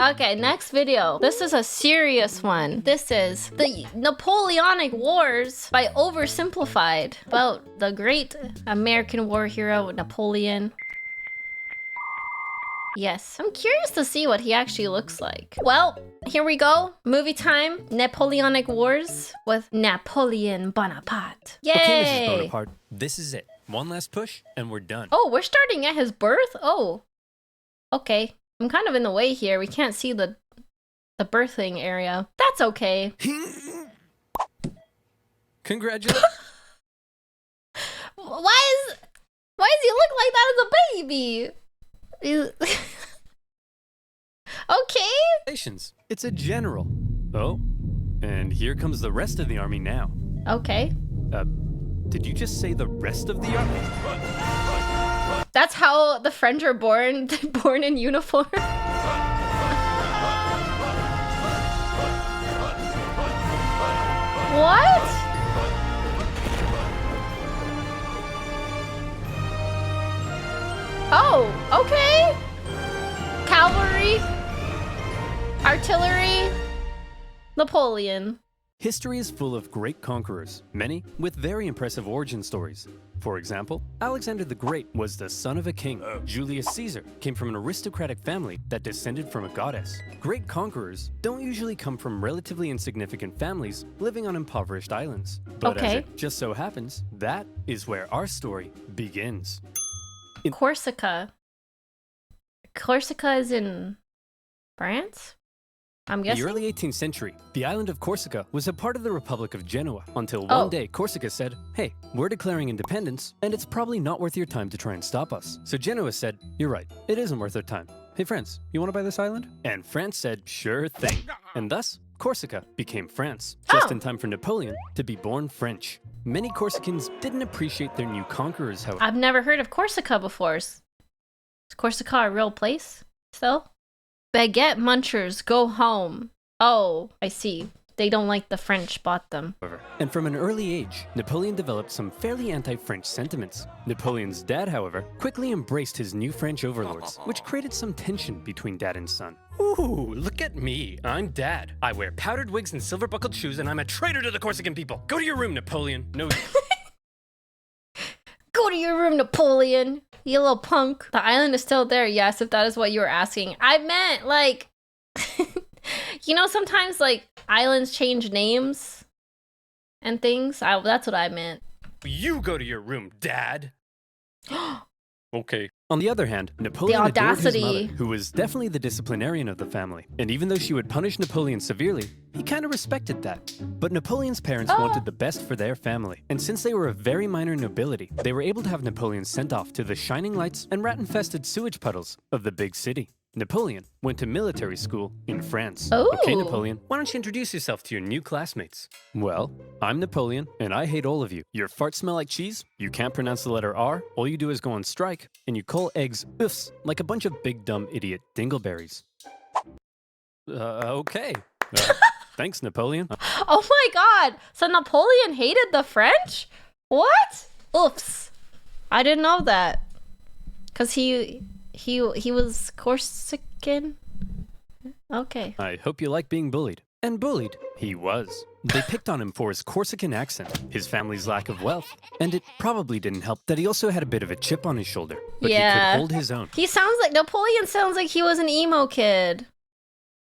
Okay, next video. This is a serious one. This is the Napoleonic Wars by OverSimplified, about the great American war hero Napoleon. Yes, I'm curious to see what he actually looks like. Well, here we go. Movie time. Napoleonic Wars with Napoleon Bonaparte. Yay! Okay, Mrs. Bonaparte, this is it. One last push, and we're done. Oh, we're starting at his birth? Oh. Okay. I'm kind of in the way here. We can't see the birthing area. That's okay. Congratulations. Why does he look like that as a baby? Okay. It's a general. Oh, and here comes the rest of the army now. Okay. Did you just say the rest of the army? That's how the French are born, born in uniform. What? Oh, okay. Cavalry, artillery, Napoleon. History is full of great conquerors, many with very impressive origin stories. For example, Alexander the Great was the son of a king. Julius Caesar came from an aristocratic family that descended from a goddess. Great conquerors don't usually come from relatively insignificant families living on impoverished islands. But as it just so happens, that is where our story begins. Corsica. Corsica is in France? I'm guessing? In the early 18th century, the island of Corsica was a part of the Republic of Genoa until one day Corsica said, hey, we're declaring independence, and it's probably not worth your time to try and stop us. So Genoa said, you're right, it isn't worth our time. Hey France, you want to buy this island? And France said, sure thing. And thus, Corsica became France, just in time for Napoleon to be born French. Many Corsicans didn't appreciate their new conquerors, however. I've never heard of Corsica before. Is Corsica a real place still? Baguette munchers, go home. Oh, I see. They don't like the French bought them. And from an early age, Napoleon developed some fairly anti-French sentiments. Napoleon's dad, however, quickly embraced his new French overlords, which created some tension between dad and son. Ooh, look at me. I'm dad. I wear powdered wigs and silver-buckled shoes, and I'm a traitor to the Corsican people. Go to your room, Napoleon. No. Go to your room, Napoleon. You little punk. The island is still there, yes, if that is what you were asking. I meant, like... you know, sometimes, like, islands change names and things. That's what I meant. You go to your room, Dad. Okay. On the other hand, Napoleon adored his mother, who was definitely the disciplinarian of the family. And even though she would punish Napoleon severely, he kind of respected that. But Napoleon's parents wanted the best for their family. And since they were of very minor nobility, they were able to have Napoleon sent off to the shining lights and rat-infested sewage puddles of the big city. Napoleon went to military school in France. Okay, Napoleon, why don't you introduce yourself to your new classmates? Well, I'm Napoleon, and I hate all of you. Your farts smell like cheese, you can't pronounce the letter R, all you do is go on strike, and you call eggs oofs like a bunch of big dumb idiot dingleberries. Okay. Thanks, Napoleon. Oh my god! So Napoleon hated the French? What? Oofs. I didn't know that. Because he was Corsican? Okay. I hope you like being bullied. And bullied he was. They picked on him for his Corsican accent, his family's lack of wealth, and it probably didn't help that he also had a bit of a chip on his shoulder. But he could hold his own. Napoleon sounds like he was an emo kid.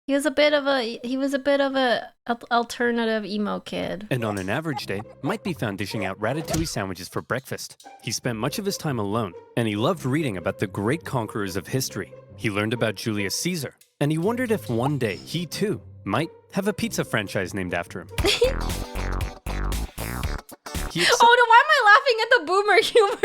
He was a bit of a alternative emo kid. And on an average day, might be found dishing out ratatouille sandwiches for breakfast. He spent much of his time alone, and he loved reading about the great conquerors of history. He learned about Julius Caesar, and he wondered if one day he too might have a pizza franchise named after him. Oh no, why am I laughing at the boomer humor?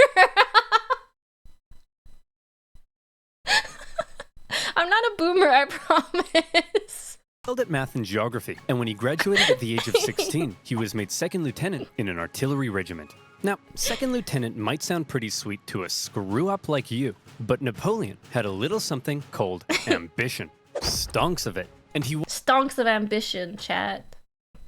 I'm not a boomer, I promise. He at math and geography, and when he graduated at the age of 16, he was made second lieutenant in an artillery regiment. Now, second lieutenant might sound pretty sweet to a screw-up like you, but Napoleon had a little something called ambition. Stonks of it. And he stonks of ambition, chat.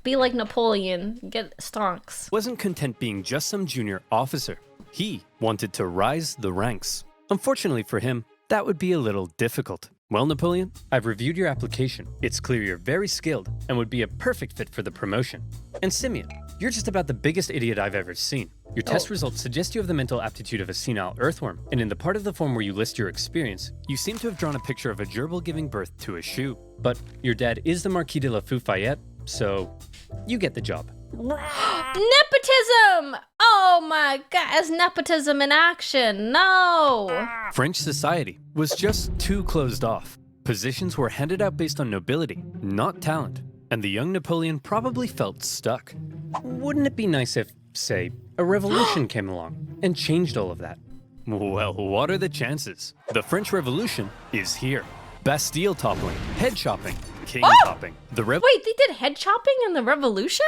Be like Napoleon, get stonks. Wasn't content being just some junior officer. He wanted to rise the ranks. Unfortunately for him, that would be a little difficult. Well, Napoleon, I've reviewed your application. It's clear you're very skilled and would be a perfect fit for the promotion. And Simeon, you're just about the biggest idiot I've ever seen. Your test results suggest you have the mental aptitude of a senile earthworm, and in the part of the form where you list your experience, you seem to have drawn a picture of a gerbil giving birth to a shoe. But your dad is the Marquis de la Fufayette, so you get the job. Nepotism! Oh my god, it's nepotism in action. No! French society was just too closed off. Positions were handed out based on nobility, not talent, and the young Napoleon probably felt stuck. Wouldn't it be nice if, say, a revolution came along and changed all of that? Well, what are the chances? The French Revolution is here. Bastille toppling, head chopping, king topping. Wait, they did head chopping in the revolution?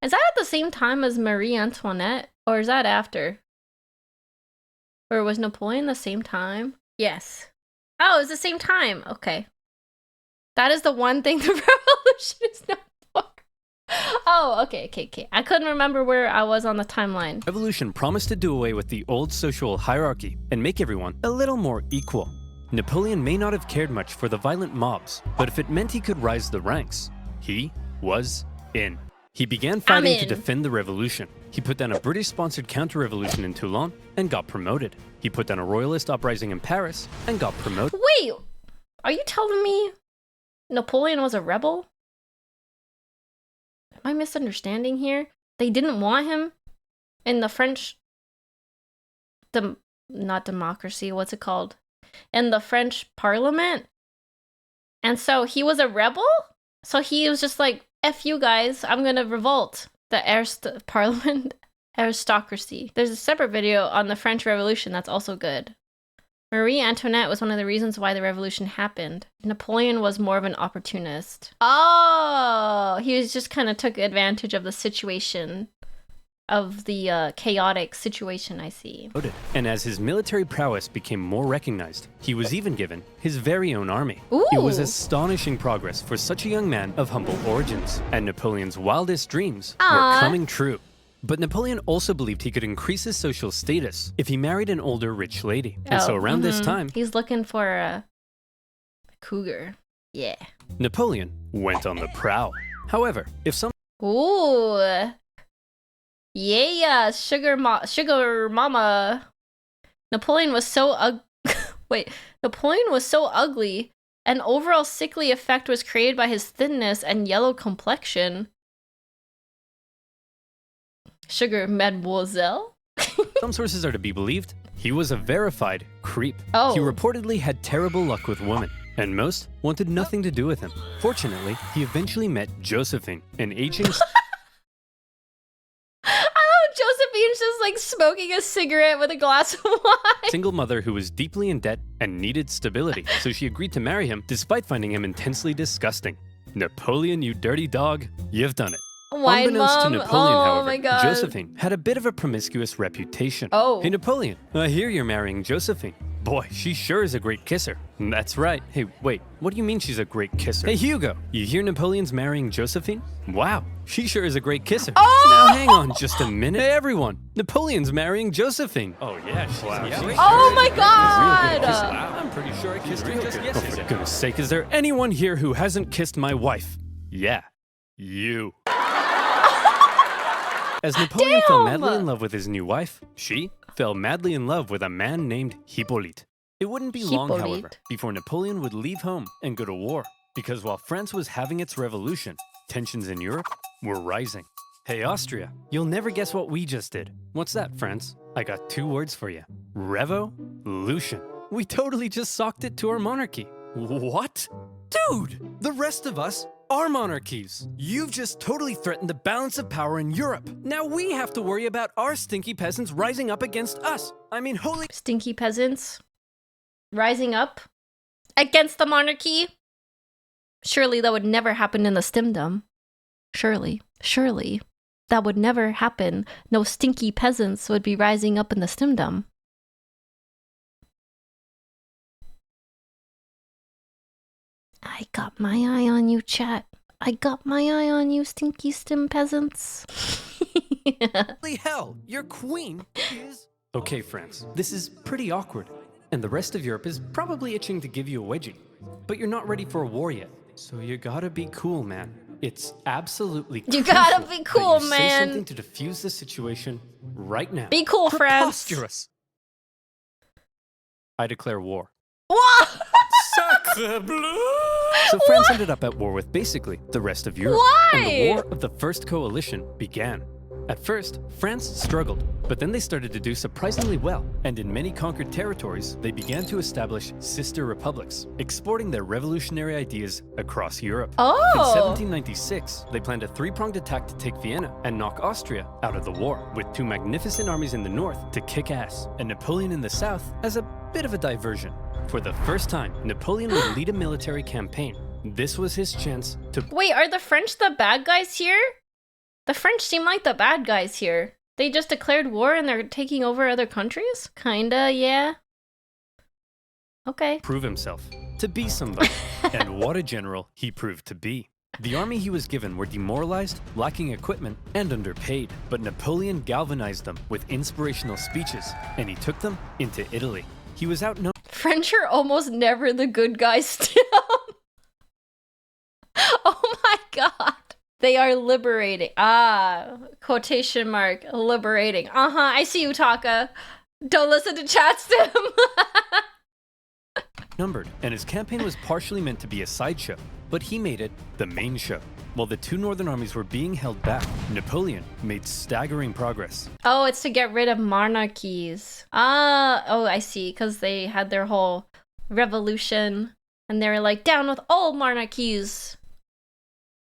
Is that at the same time as Marie Antoinette? Or is that after? Or was Napoleon the same time? Yes. Oh, it's the same time. Okay. That is the one thing the revolution is known for. Oh, okay. I couldn't remember where I was on the timeline. Revolution promised to do away with the old social hierarchy and make everyone a little more equal. Napoleon may not have cared much for the violent mobs, but if it meant he could rise the ranks, he was in. He began fighting to defend the revolution. He put down a British-sponsored counter-revolution in Toulon and got promoted. He put down a royalist uprising in Paris and got promoted. Wait, are you telling me Napoleon was a rebel? Am I misunderstanding here? They didn't want him in the French... not democracy, what's it called? In the French parliament? And so he was a rebel? So he was just like, F you guys, I'm gonna revolt. The parliament aristocracy. There's a separate video on the French Revolution that's also good. Marie Antoinette was one of the reasons why the revolution happened. Napoleon was more of an opportunist. Oh, he was just kind of took advantage of the situation. Of the chaotic situation, I see. And as his military prowess became more recognized, he was even given his very own army. Ooh. It was astonishing progress for such a young man of humble origins, and Napoleon's wildest dreams were coming true. But Napoleon also believed he could increase his social status if he married an older rich lady. And so around this time, he's looking for a cougar. Yeah. Napoleon went on the prowl. However, if some Ooh. Yeah, sugar mama. Napoleon was so Napoleon was so ugly. An overall sickly effect was created by his thinness and yellow complexion. Sugar mademoiselle? Some sources are to be believed, he was a verified creep. Oh. He reportedly had terrible luck with women, and most wanted nothing to do with him. Fortunately, he eventually met Josephine, an aging Josephine's just like smoking a cigarette with a glass of wine. single mother who was deeply in debt and needed stability, so she agreed to marry him despite finding him intensely disgusting. Napoleon, you dirty dog, you've done it. Wine Unbeknownst mom? to Napoleon, Oh however, my God. Josephine had a bit of a promiscuous reputation. Oh. Hey Napoleon, I hear you're marrying Josephine. Boy, she sure is a great kisser. That's right. Hey, wait, what do you mean she's a great kisser? Hey Hugo, you hear Napoleon's marrying Josephine? Wow, she sure is a great kisser. Oh! Now hang on just a minute. Hey everyone, Napoleon's marrying Josephine. Oh yeah, she's Oh my God! Wow, I'm pretty sure I kissed her just yesterday. Oh, for goodness sake, is there anyone here who hasn't kissed my wife? Yeah, you. As Napoleon fell madly in love with his new wife, she fell madly in love with a man named Hippolyte. It wouldn't be long, however, before Napoleon would leave home and go to war, because while France was having its revolution, tensions in Europe were rising. Hey Austria, you'll never guess what we just did. What's that, France? I got 2 words for you. Revolution. We totally just socked it to our monarchy. What? Dude, the rest of us are monarchies. You've just totally threatened the balance of power in Europe. Now we have to worry about our stinky peasants rising up against us. I mean, holy... Stinky peasants rising up against the monarchy? Surely that would never happen in the stimdom. Surely that would never happen. No stinky peasants would be rising up in the stimdom. I got my eye on you, chat. I got my eye on you, stinky stim peasants. Holy hell, your queen is... Okay, France, this is pretty awkward. and the rest of Europe is probably itching to give you a wedgie. But you're not ready for a war yet, so you gotta be cool, man. It's absolutely You gotta be cool, that you man. say something to defuse the situation right now. Be cool, France. Preposterous. I declare war. Whoa! Sacre bleu! So France ended up at war with basically the rest of Europe. Why? And the War of the First Coalition began. At first, France struggled, but then they started to do surprisingly well, and in many conquered territories, they began to establish sister republics, exporting their revolutionary ideas across Europe. Oh! In 1796, they planned a three-pronged attack to take Vienna and knock Austria out of the war, with two magnificent armies in the north to kick ass, and Napoleon in the south as a bit of a diversion. For the first time, Napoleon would lead a military campaign. This was his chance to... Wait, are the French the bad guys here? The French seem like the bad guys here. They just declared war and they're taking over other countries? Kinda, yeah. Okay. Prove himself to be somebody. And what a general he proved to be. The army he was given were demoralized, lacking equipment, and underpaid. But Napoleon galvanized them with inspirational speeches, and he took them into Italy. He was outnumbered. French are almost never the good guys still. Oh my god. They are liberating. Ah, quotation mark, liberating. I see you, Taka. Don't listen to chat stim. Numbered, and his campaign was partially meant to be a sideshow, but he made it the main show. While the two northern armies were being held back, Napoleon made staggering progress. Oh, it's to get rid of monarchies. Oh, I see, because they had their whole revolution, and they were like, down with all monarchies.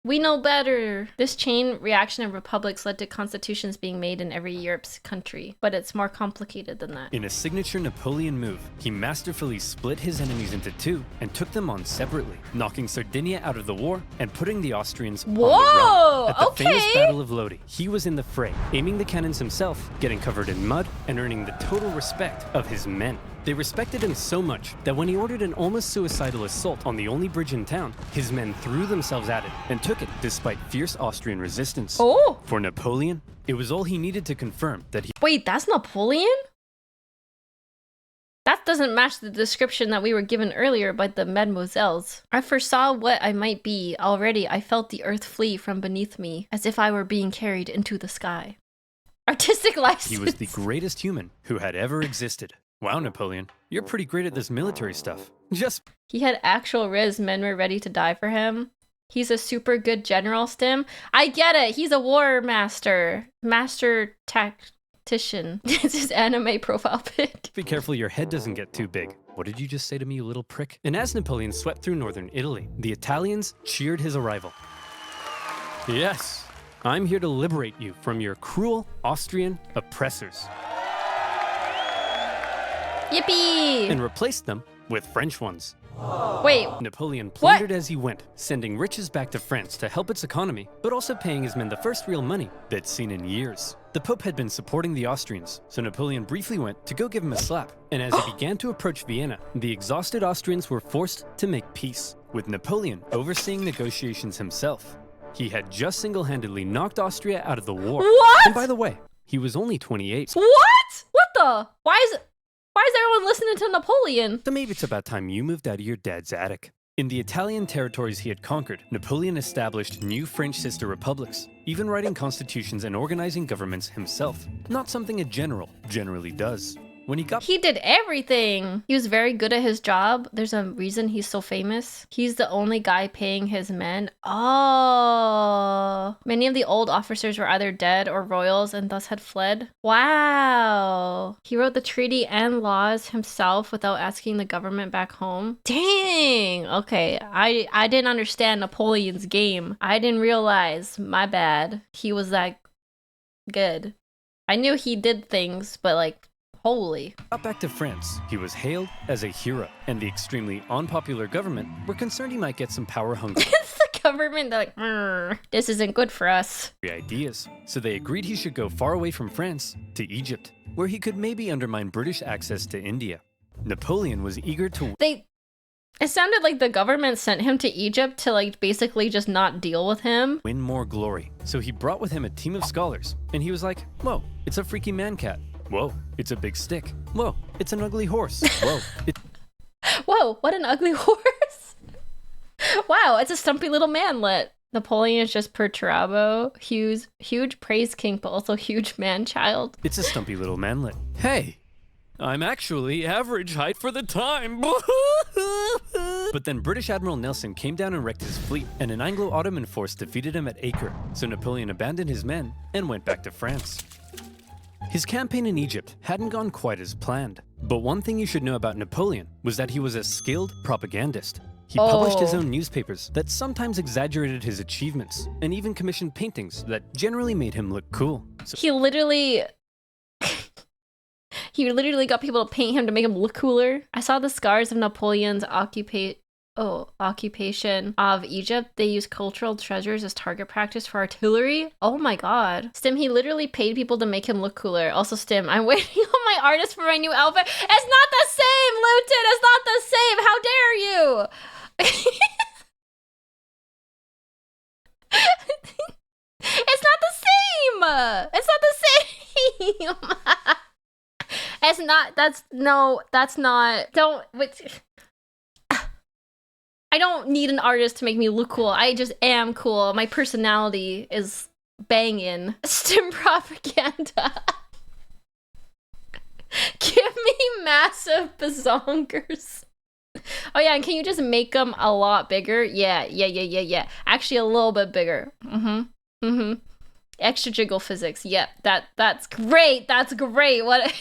We know better. This chain reaction of republics led to constitutions being made in every Europe's country, but it's more complicated than that. In a signature Napoleon move, he masterfully split his enemies into two and took them on separately, knocking Sardinia out of the war and putting the Austrians on the run. At the famous Battle of Lodi, he was in the fray, aiming the cannons himself, getting covered in mud, and earning the total respect of his men. They respected him so much that when he ordered an almost suicidal assault on the only bridge in town, his men threw themselves at it and took it despite fierce Austrian resistance. Oh! For Napoleon, it was all he needed to confirm that he... Wait, that's Napoleon? That doesn't match the description that we were given earlier by the Mademoiselles. I foresaw what I might be. Already I felt the earth flee from beneath me, as if I were being carried into the sky. Artistic license. He was the greatest human who had ever existed. Wow, Napoleon, you're pretty great at this military stuff. He had actual riz, men were ready to die for him. He's a super good general, Stim. I get it, he's a war master. Master tactician. It's his anime profile pic. Be careful your head doesn't get too big. What did you just say to me, you little prick? And as Napoleon swept through northern Italy, the Italians cheered his arrival. Yes, I'm here to liberate you from your cruel Austrian oppressors. Yippee! And replaced them with French ones. Wait, Napoleon plundered as he went, sending riches back to France to help its economy, but also paying his men the first real money they'd seen in years. The Pope had been supporting the Austrians, so Napoleon briefly went to go give him a slap. And as he began to approach Vienna, the exhausted Austrians were forced to make peace, with Napoleon overseeing negotiations himself. He had just single-handedly knocked Austria out of the war. What? And by the way, he was only 28. What? What the? Why is everyone listening to Napoleon? So maybe it's about time you moved out of your dad's attic. In the Italian territories he had conquered, Napoleon established new French sister republics, even writing constitutions and organizing governments himself. Not something a general generally does. When he did everything. He was very good at his job. There's a reason he's so famous. He's the only guy paying his men. Oh. Many of the old officers were either dead or royals and thus had fled. Wow. He wrote the treaty and laws himself without asking the government back home. Dang. Okay. I didn't understand Napoleon's game. I didn't realize. My bad. He was that good. I knew he did things, but like, holy. Got back to France, he was hailed as a hero, and the extremely unpopular government were concerned he might get some power-hungry It's the government, they're like, this isn't good for us. ideas, so they agreed he should go far away from France to Egypt, where he could maybe undermine British access to India. Napoleon was eager to... It sounded like the government sent him to Egypt to like basically just not deal with him. win more glory, so he brought with him a team of scholars, and he was like, whoa, it's a freaky man cat. Whoa, it's a big stick. Whoa, it's an ugly horse. Whoa, Whoa, what an ugly horse. Wow, it's a stumpy little manlet. Napoleon is just Perturabo, huge praise king, but also huge man-child. It's a stumpy little manlet. Hey, I'm actually average height for the time. But then British Admiral Nelson came down and wrecked his fleet, and an Anglo-Ottoman force defeated him at Acre. So Napoleon abandoned his men and went back to France. His campaign in Egypt hadn't gone quite as planned. But one thing you should know about Napoleon was that he was a skilled propagandist. He published his own newspapers that sometimes exaggerated his achievements, and even commissioned paintings that generally made him look cool. So he literally got people to paint him to make him look cooler. I saw the scars of Napoleon's occupation of Egypt. They used cultural treasures as target practice for artillery. Oh my god. Stim, he literally paid people to make him look cooler. Also, Stim, I'm waiting on my artist for my new outfit. It's not the same, Luton! It's not the same! How dare you! It's not the same! It's not the same! It's not, that's not, I don't need an artist to make me look cool. I just am cool. My personality is banging. Stim propaganda. Give me massive bazonkers. Oh yeah, and can you just make them a lot bigger? Yeah. Actually, a little bit bigger. Extra jiggle physics. Yep, that's great. That's great. What?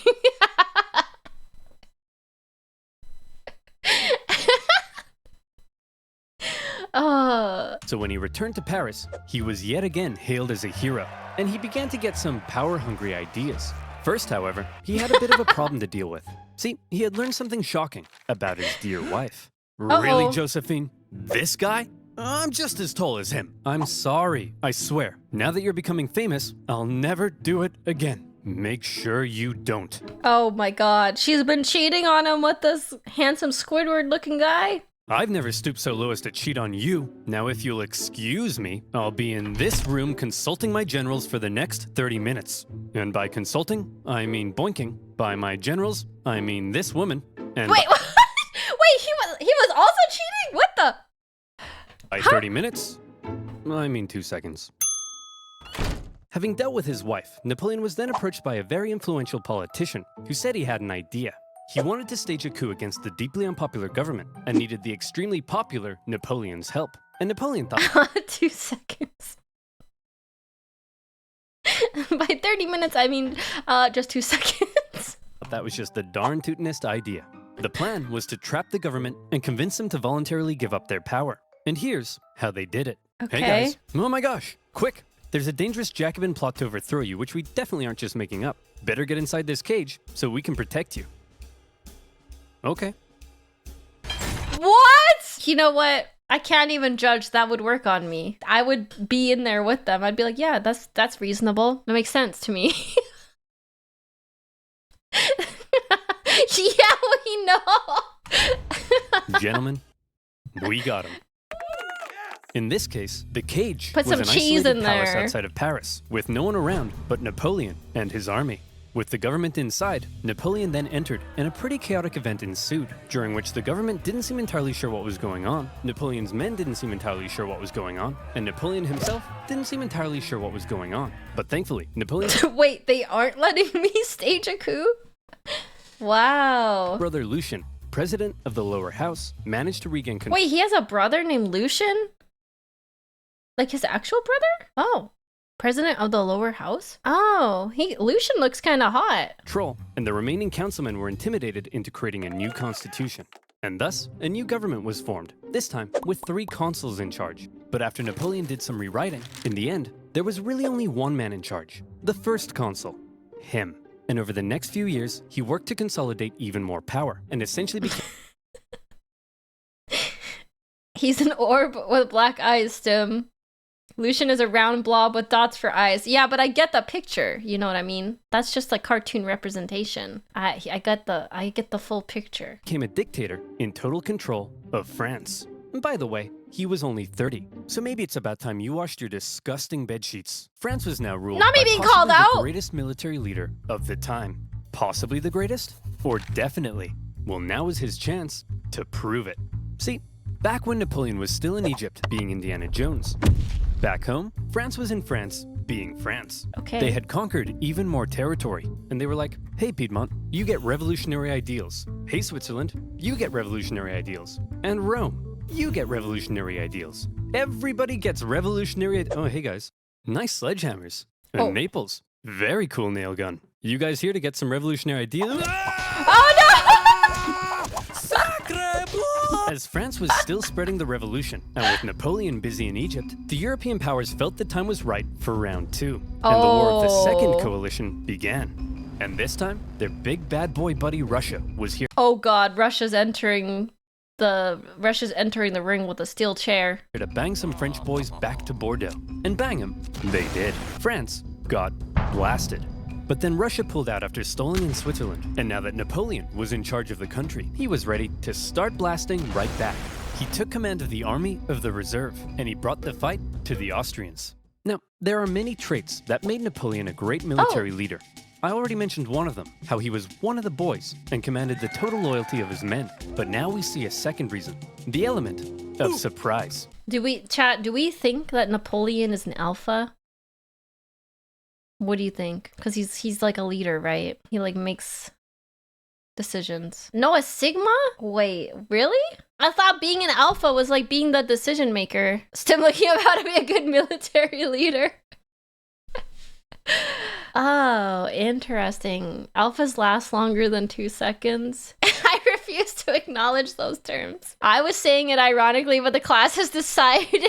So when he returned to Paris, he was yet again hailed as a hero, and he began to get some power-hungry ideas. First, however, he had a bit of a problem to deal with. See, he had learned something shocking about his dear wife. Really, Josephine? This guy? I'm just as tall as him. I'm sorry, I swear. Now that you're becoming famous, I'll never do it again. Make sure you don't. Oh my god, she's been cheating on him with this handsome Squidward-looking guy? I've never stooped so low as to cheat on you. Now, if you'll excuse me, I'll be in this room consulting my generals for the next 30 minutes. And by consulting, I mean boinking. By my generals, I mean this woman. And wait, what? Wait, he was also cheating? What the? By 30 minutes, I mean 2 seconds. Having dealt with his wife, Napoleon was then approached by a very influential politician who said he had an idea. He wanted to stage a coup against the deeply unpopular government and needed the extremely popular Napoleon's help. And Napoleon thought 2 seconds. By 30 minutes, I mean just 2 seconds. That was just the darn tootinest idea. The plan was to trap the government and convince them to voluntarily give up their power. And here's how they did it. Okay. Hey guys, oh my gosh, quick! There's a dangerous Jacobin plot to overthrow you, which we definitely aren't just making up. Better get inside this cage so we can protect you. Okay. What? You know what? I can't even judge. That would work on me. I would be in there with them. I'd be like, yeah, that's reasonable. That makes sense to me. Yeah, we know. Gentlemen, we got him. In this case, the cage Put was some an cheese isolated in palace there. outside of Paris, with no one around but Napoleon and his army. With the government inside, Napoleon then entered, and a pretty chaotic event ensued, during which the government didn't seem entirely sure what was going on, Napoleon's men didn't seem entirely sure what was going on, and Napoleon himself didn't seem entirely sure what was going on. But thankfully, Napoleon's Wait, they aren't letting me stage a coup? Wow. brother Lucian, president of the lower house, managed to regain control. Wait, he has a brother named Lucian? Like his actual brother? Oh. President of the lower house? Oh, Lucian looks kind of hot. And the remaining councilmen were intimidated into creating a new constitution. And thus, a new government was formed, this time with 3 consuls in charge. But after Napoleon did some rewriting, in the end, there was really only one man in charge, the first consul, him. And over the next few years, he worked to consolidate even more power, and essentially became... He's an orb with black eyes, Stim. Lucian is a round blob with dots for eyes. Yeah, but I get the picture. You know what I mean? That's just like cartoon representation. I get the full picture. Became a dictator in total control of France. And by the way, he was only 30. So maybe it's about time you washed your disgusting bedsheets. France was now ruled Not me by being possibly called the out. greatest military leader of the time. Possibly the greatest? Or definitely? Well, now is his chance to prove it. See, back when Napoleon was still in Egypt, being Indiana Jones. Back home, France was in France, being France. Okay. They had conquered even more territory, and they were like, hey Piedmont, you get revolutionary ideals. Hey Switzerland, you get revolutionary ideals. And Rome, you get revolutionary ideals. Everybody gets revolutionary Oh, hey guys, nice sledgehammers. And Naples, very cool nail gun. You guys here to get some revolutionary ideals? Oh no! As France was still spreading the revolution, and with Napoleon busy in Egypt, the European powers felt the time was right for round 2. And the war of the Second Coalition began. And this time, their big bad boy buddy Russia was here. Oh god, Russia's entering the ring with a steel chair. To bang some French boys back to Bordeaux. And bang them, they did. France got blasted. But then Russia pulled out after stalling in Switzerland, and now that Napoleon was in charge of the country, he was ready to start blasting right back. He took command of the Army of the Reserve, and he brought the fight to the Austrians. Now, there are many traits that made Napoleon a great military leader. I already mentioned one of them, how he was one of the boys and commanded the total loyalty of his men. But now we see a second reason, the element of surprise. Do we think that Napoleon is an alpha? What do you think? Because he's like a leader, right? He like makes decisions. No, a Sigma? Wait, really? I thought being an alpha was like being the decision maker. Still looking up how to be a good military leader. Oh, interesting. Alphas last longer than 2 seconds. I refuse to acknowledge those terms. I was saying it ironically, but the class has decided.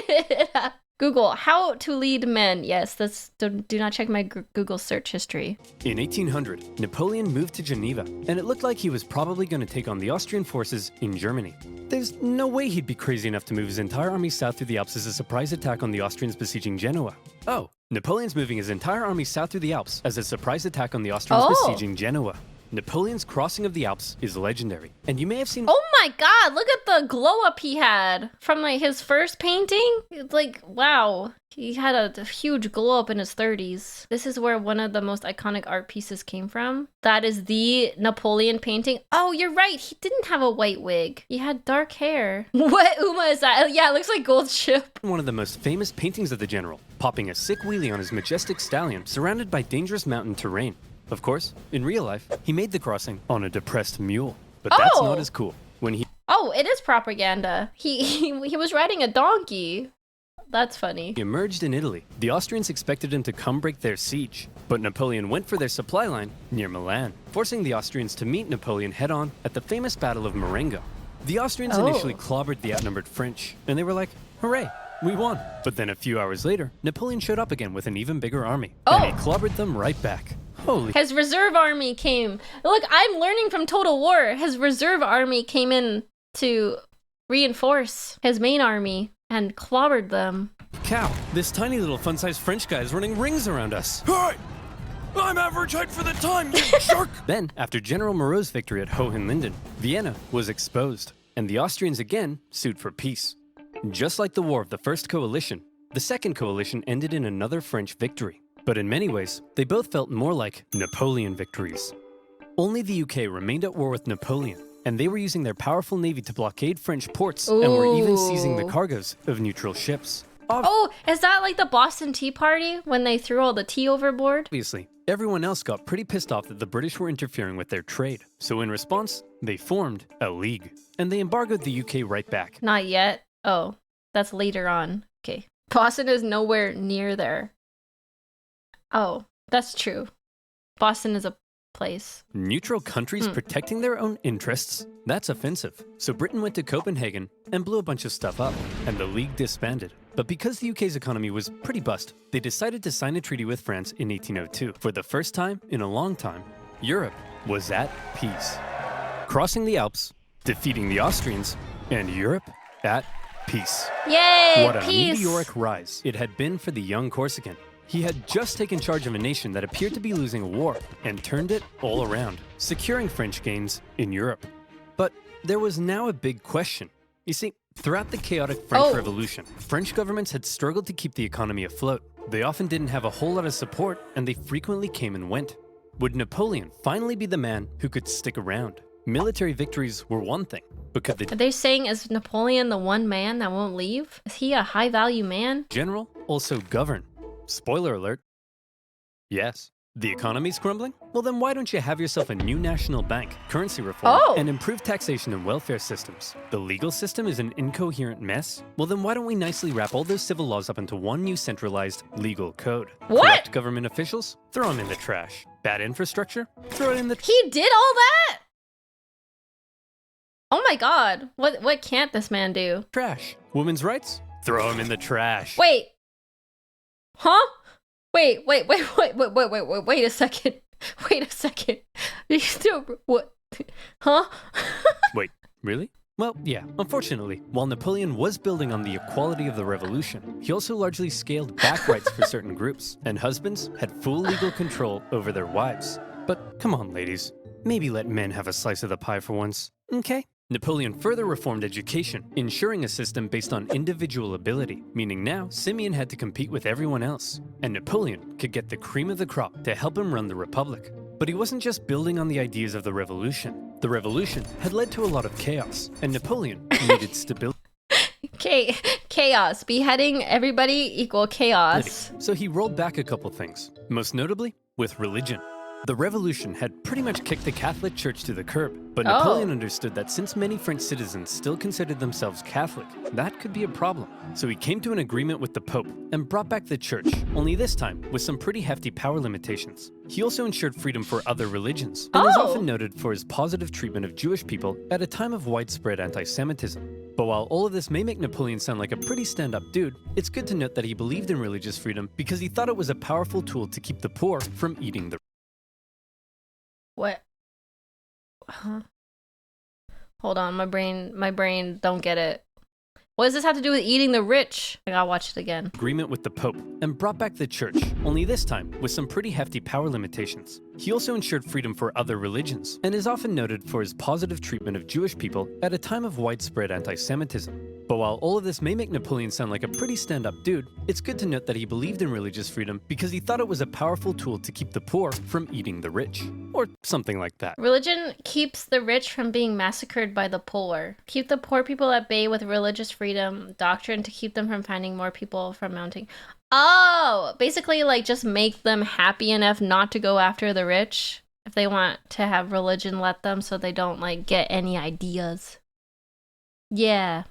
Google, how to lead men. Yes, do not check my Google search history. In 1800, Napoleon moved to Geneva, and it looked like he was probably going to take on the Austrian forces in Germany. There's no way he'd be crazy enough to move his entire army south through the Alps as a surprise attack on the Austrians besieging Genoa. Oh, Napoleon's moving his entire army south through the Alps as a surprise attack on the Austrians besieging Genoa. Napoleon's crossing of the Alps is legendary, and you may have seen— Oh my god, look at the glow up he had from like his first painting. It's like, wow, he had a huge glow up in his 30s. This is where one of the most iconic art pieces came from. That is the Napoleon painting. Oh, you're right, he didn't have a white wig. He had dark hair. What Uma is that? Yeah, it looks like Gold Ship. one of the most famous paintings of the general, popping a sick wheelie on his majestic stallion surrounded by dangerous mountain terrain. Of course, in real life, he made the crossing on a depressed mule, but that's not as cool. When he— Oh, it is propaganda. He was riding a donkey. That's funny. He emerged in Italy. The Austrians expected him to come break their siege, but Napoleon went for their supply line near Milan, forcing the Austrians to meet Napoleon head-on at the famous Battle of Marengo. The Austrians initially clobbered the outnumbered French, and they were like, hooray, we won. But then a few hours later, Napoleon showed up again with an even bigger army, and he clobbered them right back. Holy— His reserve army came. Look, I'm learning from Total War. His reserve army came in to reinforce his main army and clobbered them. Cow, this tiny little fun-sized French guy is running rings around us. Hey! I'm average height for the time, you jerk! Then, after General Moreau's victory at Hohenlinden, Vienna was exposed, and the Austrians again sued for peace. Just like the War of the First Coalition, the Second Coalition ended in another French victory. But in many ways, they both felt more like Napoleon victories. Only the UK remained at war with Napoleon, and they were using their powerful navy to blockade French ports and were even seizing the cargoes of neutral ships. Oh, is that like the Boston Tea Party when they threw all the tea overboard? Obviously, everyone else got pretty pissed off that the British were interfering with their trade. So in response, they formed a league, and they embargoed the UK right back. Not yet. Oh, that's later on. Okay. Boston is nowhere near there. Oh, that's true. Boston is a place. Neutral countries protecting their own interests? That's offensive. So Britain went to Copenhagen and blew a bunch of stuff up, and the League disbanded. But because the UK's economy was pretty bust, they decided to sign a treaty with France in 1802. For the first time in a long time, Europe was at peace. Crossing the Alps, defeating the Austrians, and Europe at peace. Yay, What a peace. meteoric rise it had been for the young Corsican. He had just taken charge of a nation that appeared to be losing a war and turned it all around, securing French gains in Europe. But there was now a big question. You see, throughout the chaotic French Revolution, French governments had struggled to keep the economy afloat. They often didn't have a whole lot of support, and they frequently came and went. Would Napoleon finally be the man who could stick around? Military victories were one thing, but could the Are they saying is Napoleon the one man that won't leave? Is he a high-value man? general also govern? Spoiler alert. Yes. The economy's crumbling? Well, then why don't you have yourself a new national bank, currency reform, and improved taxation and welfare systems? The legal system is an incoherent mess? Well, then why don't we nicely wrap all those civil laws up into one new centralized legal code? What? Corrupt government officials? Throw them in the trash. Bad infrastructure? Throw it in the... He did all that? Oh my god. What can't this man do? trash. Women's rights? Throw them in the trash. Wait. Huh? Wait a second. Wait a second. You still what? Huh? Wait, really? Well, yeah, unfortunately, while Napoleon was building on the equality of the revolution, he also largely scaled back rights for certain groups, and husbands had full legal control over their wives. But come on, ladies, maybe let men have a slice of the pie for once, okay? Napoleon further reformed education, ensuring a system based on individual ability, meaning now Simeon had to compete with everyone else, and Napoleon could get the cream of the crop to help him run the republic. But he wasn't just building on the ideas of the revolution. The revolution had led to a lot of chaos, and Napoleon needed stability. Chaos. Beheading everybody equal chaos. So he rolled back a couple things, most notably with religion. The revolution had pretty much kicked the Catholic Church to the curb, but Napoleon understood that since many French citizens still considered themselves Catholic, that could be a problem. So he came to an agreement with the Pope and brought back the Church, only this time with some pretty hefty power limitations. He also ensured freedom for other religions, and is often noted for his positive treatment of Jewish people at a time of widespread anti-Semitism. But while all of this may make Napoleon sound like a pretty stand-up dude, it's good to note that he believed in religious freedom because he thought it was a powerful tool to keep the poor from eating the... What? Huh? Hold on, my brain don't get it. What does this have to do with eating the rich? I gotta watch it again. Agreement with the Pope and brought back the Church, only this time with some pretty hefty power limitations. He also ensured freedom for other religions, and is often noted for his positive treatment of Jewish people at a time of widespread anti-Semitism. But while all of this may make Napoleon sound like a pretty stand-up dude, it's good to note that he believed in religious freedom because he thought it was a powerful tool to keep the poor from eating the rich. Or something like that. Religion keeps the rich from being massacred by the poor. Keep the poor people at bay with religious freedom, doctrine to keep them from finding more people from mounting. Oh, basically like just make them happy enough not to go after the rich. If they want to have religion, let them so they don't like get any ideas. Yeah.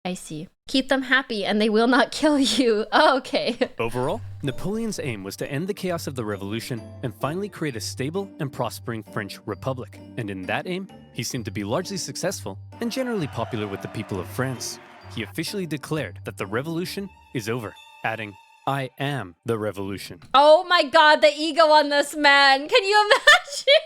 I see. Keep them happy and they will not kill you. Oh, okay. Overall, Napoleon's aim was to end the chaos of the revolution and finally create a stable and prospering French republic. And in that aim, he seemed to be largely successful and generally popular with the people of France. He officially declared that the revolution is over, adding, "I am the revolution." Oh my god, the ego on this man. Can you imagine?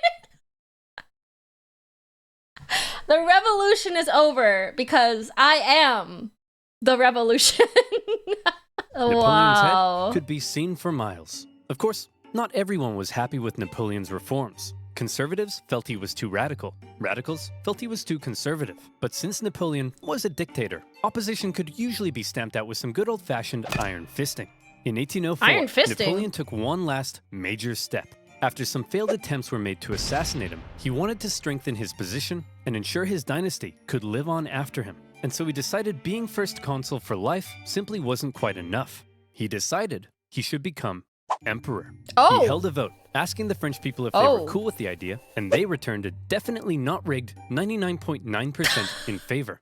The revolution is over because I am the revolution. Napoleon's Wow. head could be seen for miles. Of course, not everyone was happy with Napoleon's reforms. Conservatives felt he was too radical. Radicals felt he was too conservative. But since Napoleon was a dictator, opposition could usually be stamped out with some good old-fashioned iron fisting. In 1804, Iron fisting? Napoleon took one last major step. After some failed attempts were made to assassinate him, he wanted to strengthen his position and ensure his dynasty could live on after him. And so he decided being first consul for life simply wasn't quite enough. He decided he should become emperor. Oh. He held a vote, asking the French people if they were cool with the idea, and they returned a definitely not rigged 99.9% in favor.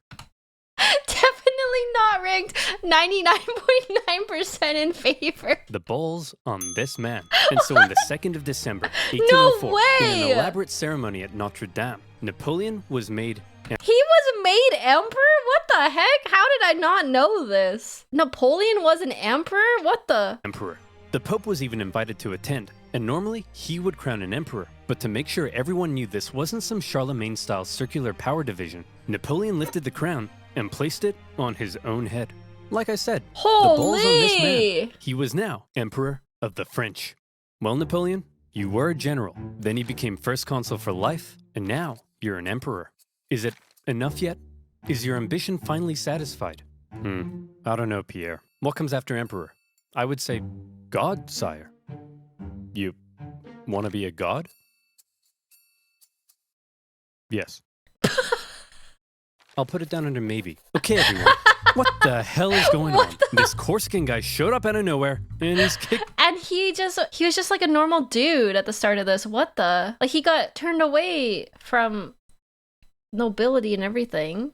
Definitely not rigged. 99.9% in favor. The ball's on this man. And so on the 2nd of December, 1804, in an way. elaborate ceremony at Notre Dame, Napoleon was made He was made emperor? What the heck? How did I not know this? Napoleon was an emperor? What the? emperor. The Pope was even invited to attend, and normally he would crown an emperor. But to make sure everyone knew this wasn't some Charlemagne-style circular power division, Napoleon lifted the crown and placed it on his own head. Like I said, the ball's on this man. He was now Emperor of the French. Well, Napoleon, you were a general, then you became first consul for life, and now you're an emperor. Is it enough yet? Is your ambition finally satisfied? I don't know, Pierre. What comes after emperor? I would say God, sire. You Want to be a god? Yes. I'll put it down under maybe. Okay, everyone. What the hell is going on? This Corsican guy showed up out of nowhere, and he's kicked. And he was just like a normal dude at the start of this. What the? Like, he got turned away from nobility and everything.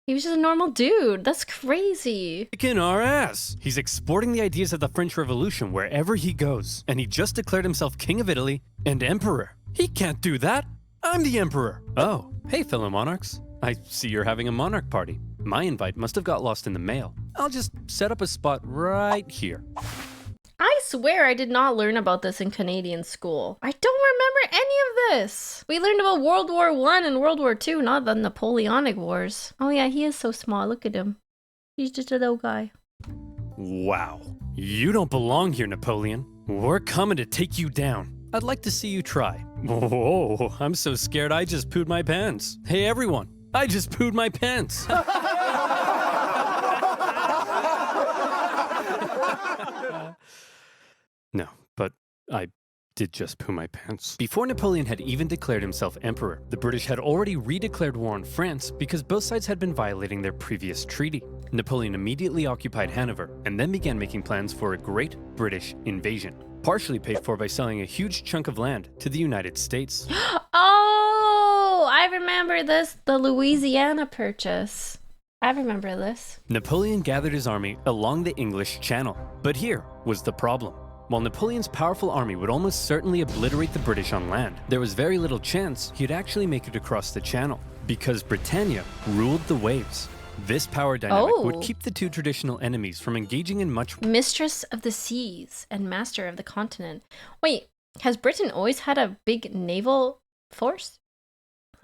He was just a normal dude. That's crazy. Kicking our ass. He's exporting the ideas of the French Revolution wherever he goes. And he just declared himself King of Italy and Emperor. He can't do that. I'm the Emperor. Oh, hey, fellow monarchs. I see you're having a monarch party. My invite must have got lost in the mail. I'll just set up a spot right here. I swear I did not learn about this in Canadian school. I don't remember any of this. We learned about World War I and World War II, not the Napoleonic Wars. Oh yeah, he is so small. Look at him. He's just a little guy. Wow. You don't belong here, Napoleon. We're coming to take you down. I'd like to see you try. Whoa, I'm so scared I just pooed my pants. Hey everyone, I just pooed my pants. No, but I did just poo my pants. Before Napoleon had even declared himself emperor, the British had already redeclared war on France because both sides had been violating their previous treaty. Napoleon immediately occupied Hanover and then began making plans for a great British invasion, partially paid for by selling a huge chunk of land to the United States. Oh, I remember this, the Louisiana Purchase. I remember this. Napoleon gathered his army along the English Channel, but here was the problem. While Napoleon's powerful army would almost certainly obliterate the British on land, there was very little chance he'd actually make it across the Channel, because Britannia ruled the waves. This power dynamic would keep the two traditional enemies from engaging in much. Mistress of the seas and master of the continent. Wait, has Britain always had a big naval force?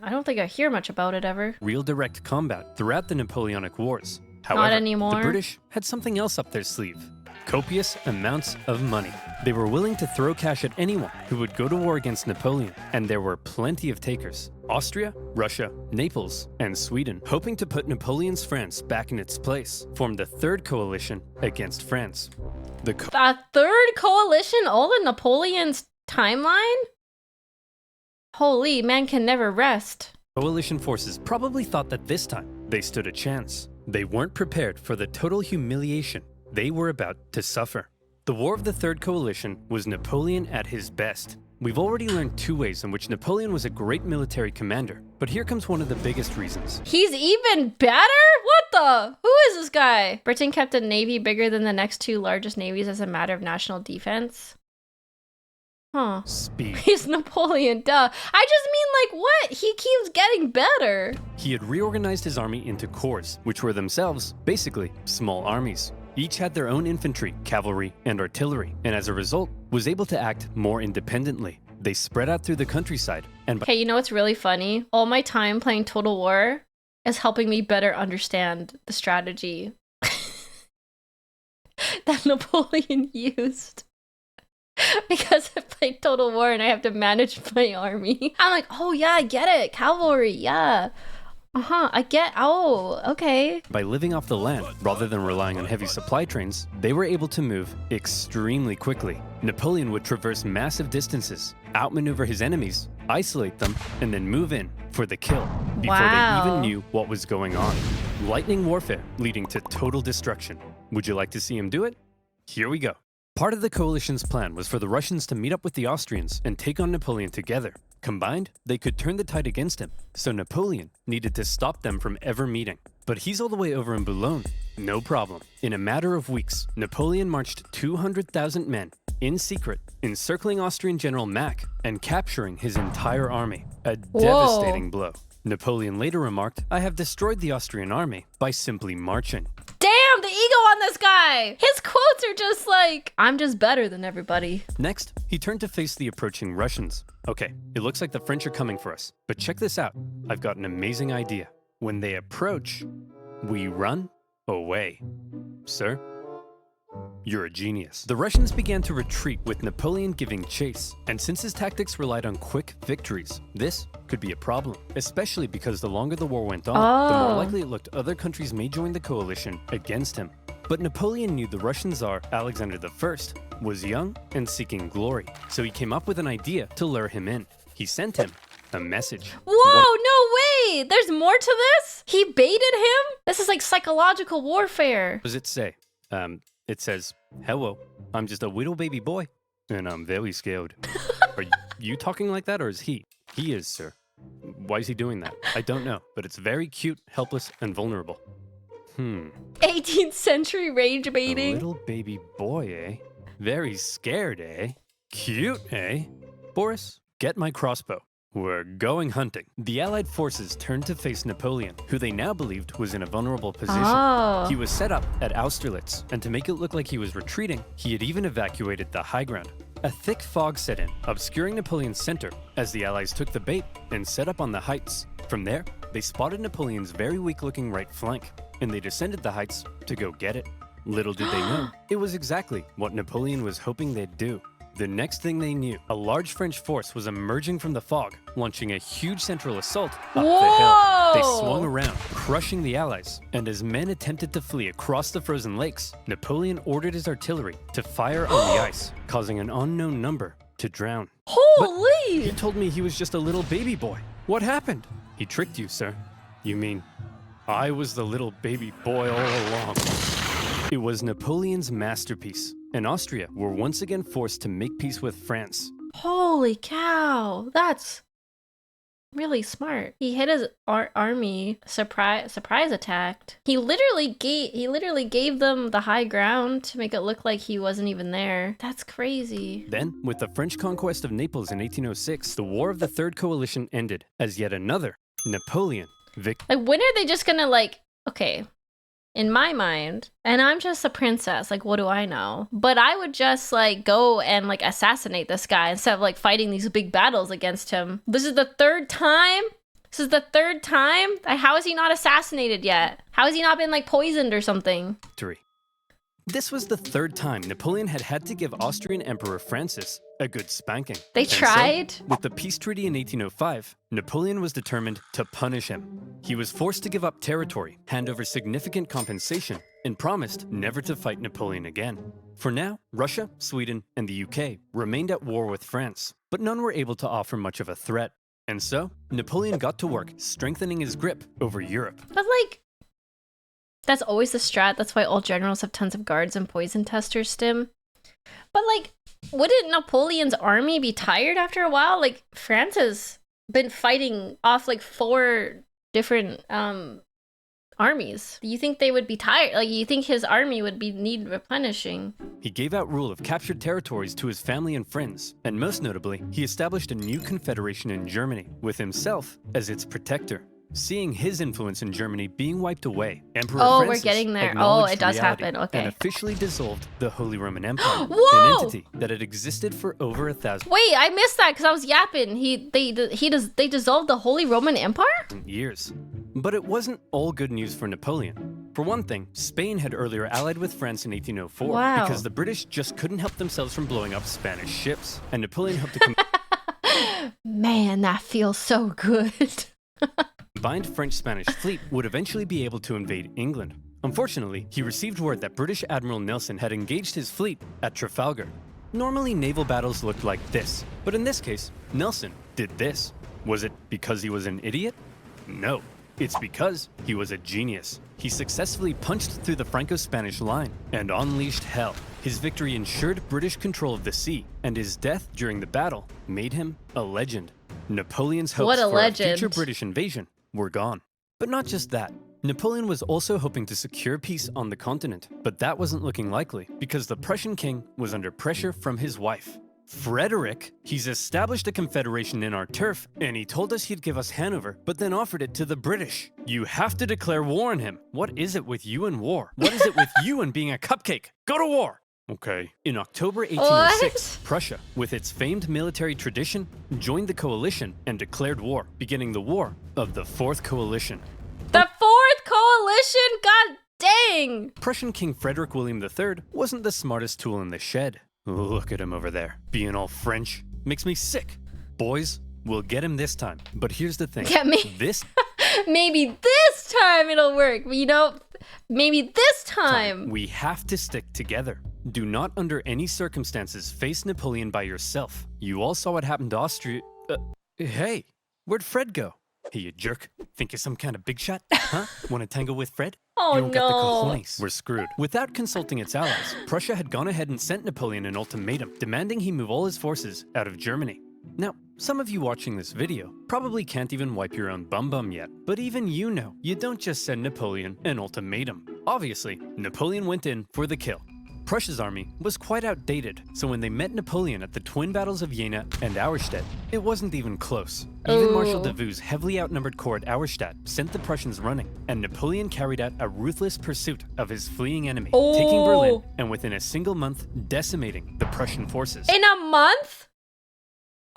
I don't think I hear much about it ever. Real direct combat throughout the Napoleonic Wars. However, not anymore. The British had something else up their sleeve. Copious amounts of money. They were willing to throw cash at anyone who would go to war against Napoleon, and there were plenty of takers. Austria, Russia, Naples, and Sweden, hoping to put Napoleon's France back in its place, formed the Third Coalition against France. The Third Coalition all in Napoleon's timeline? Holy, man can never rest. Coalition forces probably thought that this time they stood a chance. They weren't prepared for the total humiliation they were about to suffer. The War of the Third Coalition was Napoleon at his best. We've already learned two ways in which Napoleon was a great military commander, but here comes one of the biggest reasons. He's even better? What the? Who is this guy? Britain kept a navy bigger than the next two largest navies as a matter of national defense. Huh. Speed. He's Napoleon, duh. I just mean, like, what? He keeps getting better. He had reorganized his army into corps, which were themselves, basically, small armies. Each had their own infantry, cavalry, and artillery, and as a result, was able to act more independently. They spread out through the countryside, and hey, you know what's really funny? All my time playing Total War is helping me better understand the strategy that Napoleon used. Because I played Total War and I have to manage my army. I'm like, oh yeah, I get it. Cavalry, yeah. Oh, okay. By living off the land, rather than relying on heavy supply trains, they were able to move extremely quickly. Napoleon would traverse massive distances, outmaneuver his enemies, isolate them, and then move in for the kill before they even knew what was going on. Lightning warfare leading to total destruction. Would you like to see him do it? Here we go. Part of the coalition's plan was for the Russians to meet up with the Austrians and take on Napoleon together. Combined, they could turn the tide against him, so Napoleon needed to stop them from ever meeting. But he's all the way over in Boulogne. No problem. In a matter of weeks, Napoleon marched 200,000 men, in secret, encircling Austrian General Mack and capturing his entire army. A devastating blow. Napoleon later remarked, "I have destroyed the Austrian army by simply marching." Damn, the ego on this guy! His quotes are just like, I'm just better than everybody. Next, he turned to face the approaching Russians. Okay, it looks like the French are coming for us, but check this out. I've got an amazing idea. When they approach, we run away. Sir, you're a genius. The Russians began to retreat with Napoleon giving chase, and since his tactics relied on quick victories, this could be a problem, especially because the longer the war went on, the more likely it looked other countries may join the coalition against him. But Napoleon knew the Russian Tsar, Alexander I, was young and seeking glory, so he came up with an idea to lure him in. He sent him a message. Whoa, no way! There's more to this? He baited him? This is like psychological warfare. What does it say? It says, "Hello, I'm just a little baby boy, and I'm very scared." Are you talking like that, or is he? He is, sir. Why is he doing that? I don't know, but it's very cute, helpless, and vulnerable. 18th century rage baiting. A little baby boy, eh? Very scared, eh? Cute, eh? Boris, get my crossbow. We're going hunting. The Allied forces turned to face Napoleon, who they now believed was in a vulnerable position. Oh. He was set up at Austerlitz, and to make it look like he was retreating, he had even evacuated the high ground. A thick fog set in, obscuring Napoleon's center, as the Allies took the bait and set up on the heights. From there, they spotted Napoleon's very weak-looking right flank, and they descended the heights to go get it. Little did they know, it was exactly what Napoleon was hoping they'd do. The next thing they knew, a large French force was emerging from the fog, launching a huge central assault up the hill. They swung around, crushing the Allies, and as men attempted to flee across the frozen lakes, Napoleon ordered his artillery to fire on the ice, causing an unknown number to drown. Holy! But he told me he was just a little baby boy. What happened? He tricked you, sir. You mean I was the little baby boy all along? It was Napoleon's masterpiece, and Austria were once again forced to make peace with France. Holy cow, that's really smart. He hit his army, surprise attacked. He literally gave them the high ground to make it look like he wasn't even there. That's crazy. Then, with the French conquest of Naples in 1806, the War of the Third Coalition ended as yet another Napoleon victory. Like, when are they just gonna, like, okay, in my mind, and I'm just a princess, like, what do I know? But I would just, like, go and, like, assassinate this guy instead of, like, fighting these big battles against him. This is the third time? This is the third time? How is he not assassinated yet? How has he not been, like, poisoned or something? This was the third time Napoleon had to give Austrian Emperor Francis a good spanking. They tried? So, with the peace treaty in 1805, Napoleon was determined to punish him. He was forced to give up territory, hand over significant compensation, and promised never to fight Napoleon again. For now, Russia, Sweden, and the UK remained at war with France, but none were able to offer much of a threat. And so, Napoleon got to work strengthening his grip over Europe. But, like, that's always the strat. That's why all generals have tons of guards and poison testers, Stim. But, like, wouldn't Napoleon's army be tired after a while? Like, France has been fighting off, like, 4 different armies. Do you think they would be tired? Like, you think his army would need replenishing? He gave out rule of captured territories to his family and friends, and most notably, he established a new confederation in Germany, with himself as its protector. Seeing his influence in Germany being wiped away, Emperor Francis we're getting there. acknowledged It does reality happen. Okay. and officially dissolved the Holy Roman Empire, Whoa! an entity that had existed for over 1,000 Wait, I missed that because I was yapping. They dissolved the Holy Roman Empire? years. But it wasn't all good news for Napoleon. For one thing, Spain had earlier allied with France in 1804 Wow. because the British just couldn't help themselves from blowing up Spanish ships, and Napoleon hoped to Man, that feels so good. combined French-Spanish fleet would eventually be able to invade England. Unfortunately, he received word that British Admiral Nelson had engaged his fleet at Trafalgar. Normally, naval battles looked like this, but in this case, Nelson did this. Was it because he was an idiot? No, it's because he was a genius. He successfully punched through the Franco-Spanish line and unleashed hell. His victory ensured British control of the sea, and his death during the battle made him a legend. Napoleon's hopes for a future British invasion were gone. But not just that. Napoleon was also hoping to secure peace on the continent, but that wasn't looking likely because the Prussian king was under pressure from his wife. Frederick, he's established a confederation in our turf, and he told us he'd give us Hanover, but then offered it to the British. You have to declare war on him. What is it with you and war? What is it with you and being a cupcake? Go to war! Okay. In October 1806, Prussia, with its famed military tradition, joined the coalition and declared war, beginning the War of the Fourth Coalition. The Fourth Coalition? God dang! Prussian King Frederick William III wasn't the smartest tool in the shed. Look at him over there, being all French. Makes me sick. Boys, we'll get him this time. But here's the thing. Get me? This Maybe this time it'll work. You know, maybe this time. We have to stick together. Do not under any circumstances face Napoleon by yourself. You all saw what happened to Austria. Hey, where'd Fred go? Hey, you jerk. Think you're some kind of big shot? Huh? Want to tangle with Fred? Oh, you don't got the no. cojones. We're screwed. Without consulting its allies, Prussia had gone ahead and sent Napoleon an ultimatum, demanding he move all his forces out of Germany. Now, some of you watching this video probably can't even wipe your own bum yet, but even you know, you don't just send Napoleon an ultimatum. Obviously, Napoleon went in for the kill. Prussia's army was quite outdated, so when they met Napoleon at the twin battles of Jena and Auerstedt, it wasn't even close. Even Marshal Davout's heavily outnumbered corps at Auerstedt sent the Prussians running, and Napoleon carried out a ruthless pursuit of his fleeing enemy, taking Berlin, and within a single month, decimating the Prussian forces. In a month?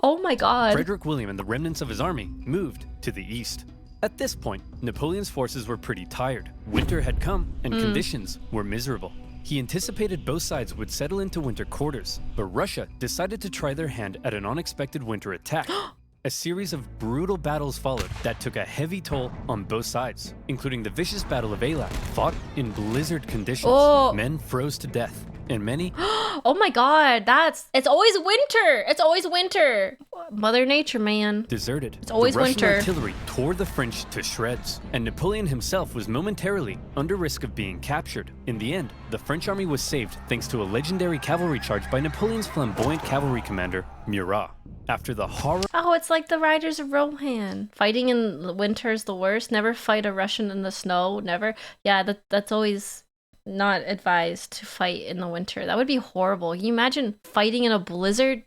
Oh my god. Frederick William and the remnants of his army moved to the east. At this point, Napoleon's forces were pretty tired. Winter had come, and conditions were miserable. He anticipated both sides would settle into winter quarters, but Russia decided to try their hand at an unexpected winter attack. A series of brutal battles followed that took a heavy toll on both sides, including the vicious Battle of Eylau, fought in blizzard conditions. Men froze to death, and many... Oh my god, it's always winter! It's always winter! Mother Nature, man. Deserted. It's always the Russian winter. artillery tore the French to shreds, and Napoleon himself was momentarily under risk of being captured. In the end, the French army was saved thanks to a legendary cavalry charge by Napoleon's flamboyant cavalry commander, Murat. After the horror... Oh, it's like the Riders of Rohan. Fighting in the winter is the worst. Never fight a Russian in the snow. Never. Yeah, that's always not advised to fight in the winter. That would be horrible. Can you imagine fighting in a blizzard?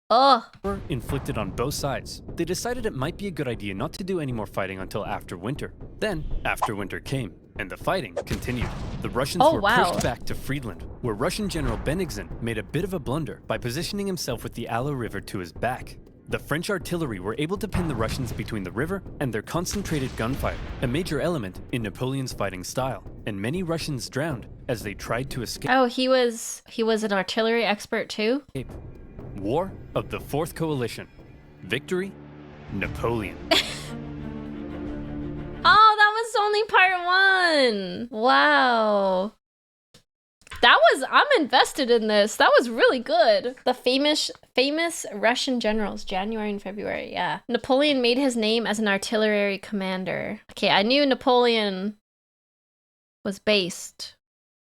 Ugh. Inflicted on both sides, they decided it might be a good idea not to do any more fighting until after winter. Then, after winter came, and the fighting continued. The Russians were pushed back to Friedland, where Russian General Bennigsen made a bit of a blunder by positioning himself with the Aller River to his back. The French artillery were able to pin the Russians between the river and their concentrated gunfire, a major element in Napoleon's fighting style, and many Russians drowned as they tried to escape. Oh, he was an artillery expert too? War of the Fourth Coalition. Victory, Napoleon. Oh, that was only part 1. Wow. I'm invested in this. That was really good. The famous Russian generals, January and February, yeah. Napoleon made his name as an artillery commander. Okay, I knew Napoleon was based.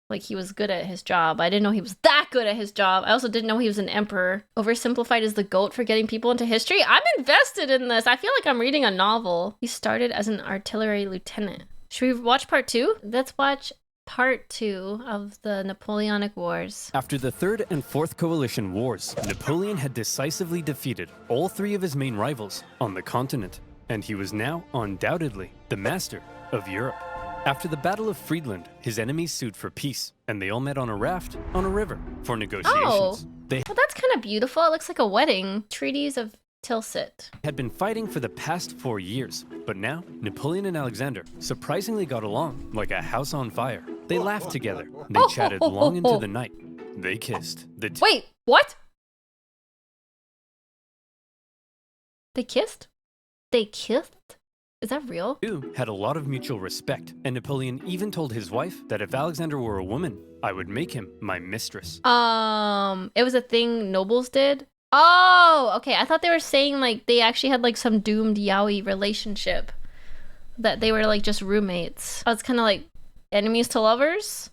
Like, he was good at his job. I didn't know he was that good at his job. I also didn't know he was an emperor. Oversimplified is the GOAT for getting people into history. I'm invested in this. I feel like I'm reading a novel. He started as an artillery lieutenant. Should we watch part 2? Let's watch part 2 of the Napoleonic Wars. After the Third and Fourth Coalition Wars, Napoleon had decisively defeated all 3 of his main rivals on the continent, and he was now undoubtedly the master of Europe. After the Battle of Friedland, his enemies sued for peace, and they all met on a raft on a river for negotiations. Oh, well, that's kind of beautiful. It looks like a wedding. Treaties of Tilsit had been fighting for the past 4 years, but now Napoleon and Alexander surprisingly got along like a house on fire. They laughed together. They chatted long into the night. They kissed. Wait, what? They kissed? They kissed? Is that real? Two had a lot of mutual respect, and Napoleon even told his wife that if Alexander were a woman, I would make him my mistress. It was a thing nobles did? Oh, okay. I thought they were saying like they actually had like some doomed yaoi relationship. That they were like just roommates. Oh, it's kind of like enemies to lovers?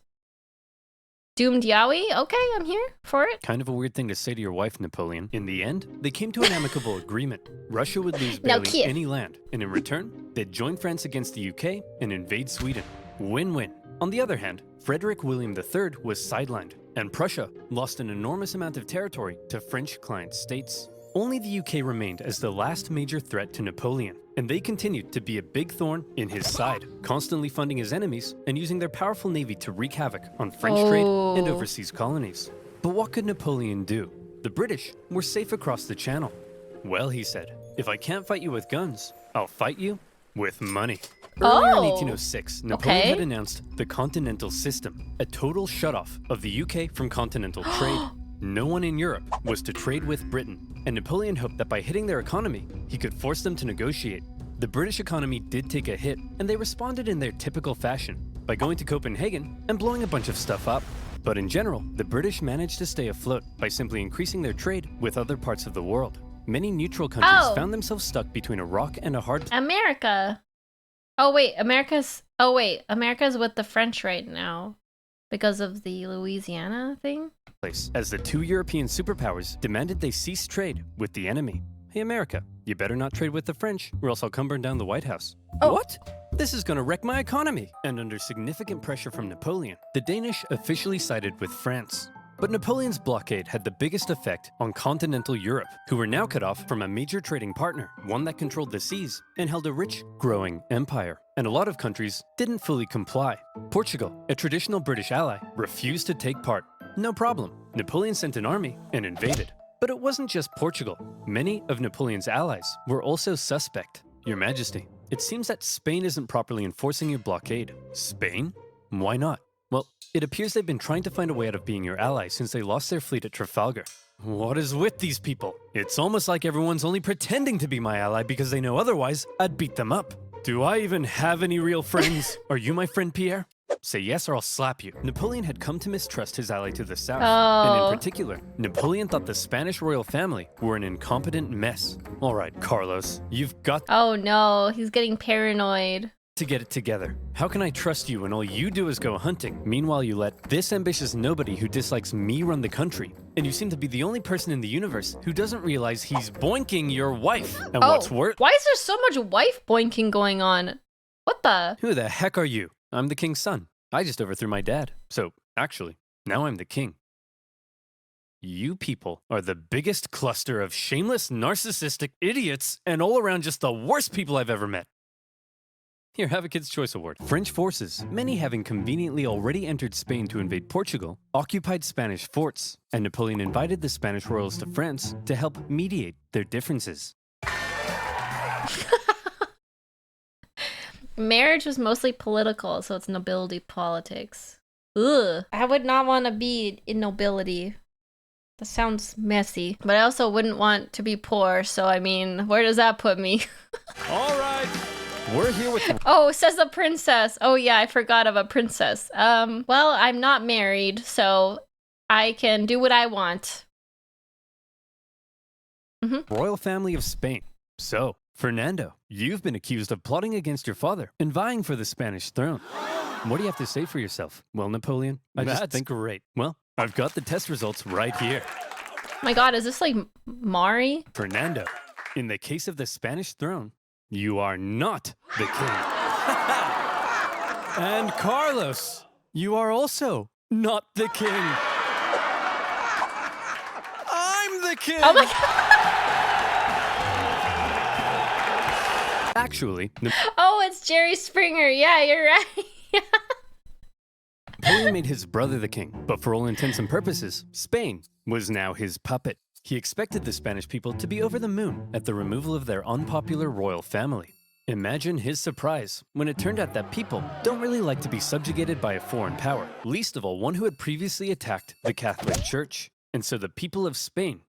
Doomed yaoi? Okay, I'm here for it. Kind of a weird thing to say to your wife, Napoleon. In the end, they came to an amicable agreement. Russia would lose barely any land, and in return, they'd join France against the UK and invade Sweden. Win-win. On the other hand, Frederick William III was sidelined, and Prussia lost an enormous amount of territory to French client states. Only the UK remained as the last major threat to Napoleon, and they continued to be a big thorn in his side, constantly funding his enemies and using their powerful navy to wreak havoc on French trade and overseas colonies. But what could Napoleon do? The British were safe across the channel. Well, he said, if I can't fight you with guns, I'll fight you with money. Earlier in 1806, Napoleon had announced the Continental system, a total shutoff of the UK from continental trade. No one in Europe was to trade with Britain, and Napoleon hoped that by hitting their economy, he could force them to negotiate. the British economy did take a hit, and they responded in their typical fashion by going to Copenhagen and blowing a bunch of stuff up. But in general, the British managed to stay afloat by simply increasing their trade with other parts of the world. Many neutral countries found themselves stuck between a rock and a hard place. America. America's with the French right now because of the Louisiana thing. As the two European superpowers demanded they cease trade with the enemy. Hey America, you better not trade with the French or else I'll come burn down the White House. Oh. What? This is gonna wreck my economy. And under significant pressure from Napoleon, the Danish officially sided with France. But Napoleon's blockade had the biggest effect on continental Europe, who were now cut off from a major trading partner, one that controlled the seas and held a rich, growing empire. And a lot of countries didn't fully comply. Portugal, a traditional British ally, refused to take part. No problem. Napoleon sent an army and invaded. But it wasn't just Portugal. Many of Napoleon's allies were also suspect. Your Majesty, it seems that Spain isn't properly enforcing your blockade. Spain? Why not? Well, it appears they've been trying to find a way out of being your ally since they lost their fleet at Trafalgar. What is with these people? It's almost like everyone's only pretending to be my ally because they know otherwise I'd beat them up. Do I even have any real friends? Are you my friend, Pierre? Say yes or I'll slap you. Napoleon had come to mistrust his ally to the south. And in particular, Napoleon thought the Spanish royal family were an incompetent mess. All right, Carlos, you've got Oh no, he's getting paranoid. To get it together. How can I trust you when all you do is go hunting? Meanwhile, you let this ambitious nobody who dislikes me run the country. And you seem to be the only person in the universe who doesn't realize he's boinking your wife. And what's worse... Why is there so much wife boinking going on? What the? Who the heck are you? I'm the king's son. I just overthrew my dad. So, actually, now I'm the king. You people are the biggest cluster of shameless, narcissistic idiots and all around just the worst people I've ever met. Here, have a Kid's Choice Award. French forces, many having conveniently already entered Spain to invade Portugal, occupied Spanish forts, and Napoleon invited the Spanish royals to France to help mediate their differences. Marriage was mostly political, so it's nobility politics. Ugh. I would not want to be in nobility. That sounds messy. But I also wouldn't want to be poor, so I mean, where does that put me? All right. We're here with... Oh, says the princess. Oh yeah, I forgot of a princess. Well, I'm not married, so I can do what I want. Royal family of Spain. So, Fernando, you've been accused of plotting against your father and vying for the Spanish throne. What do you have to say for yourself? Well, Napoleon, I just think great. Well, I've got the test results right here. My God, is this like Mari? Fernando, in the case of the Spanish throne, you are not the king. And Carlos, you are also not the king. I'm the king. Oh my God. Actually, oh, it's Jerry Springer. Yeah, you're right. Napoleon made his brother the king, but for all intents and purposes, Spain was now his puppet. He expected the Spanish people to be over the moon at the removal of their unpopular royal family. Imagine his surprise when it turned out that people don't really like to be subjugated by a foreign power, least of all one who had previously attacked the Catholic Church. And so the people of Spain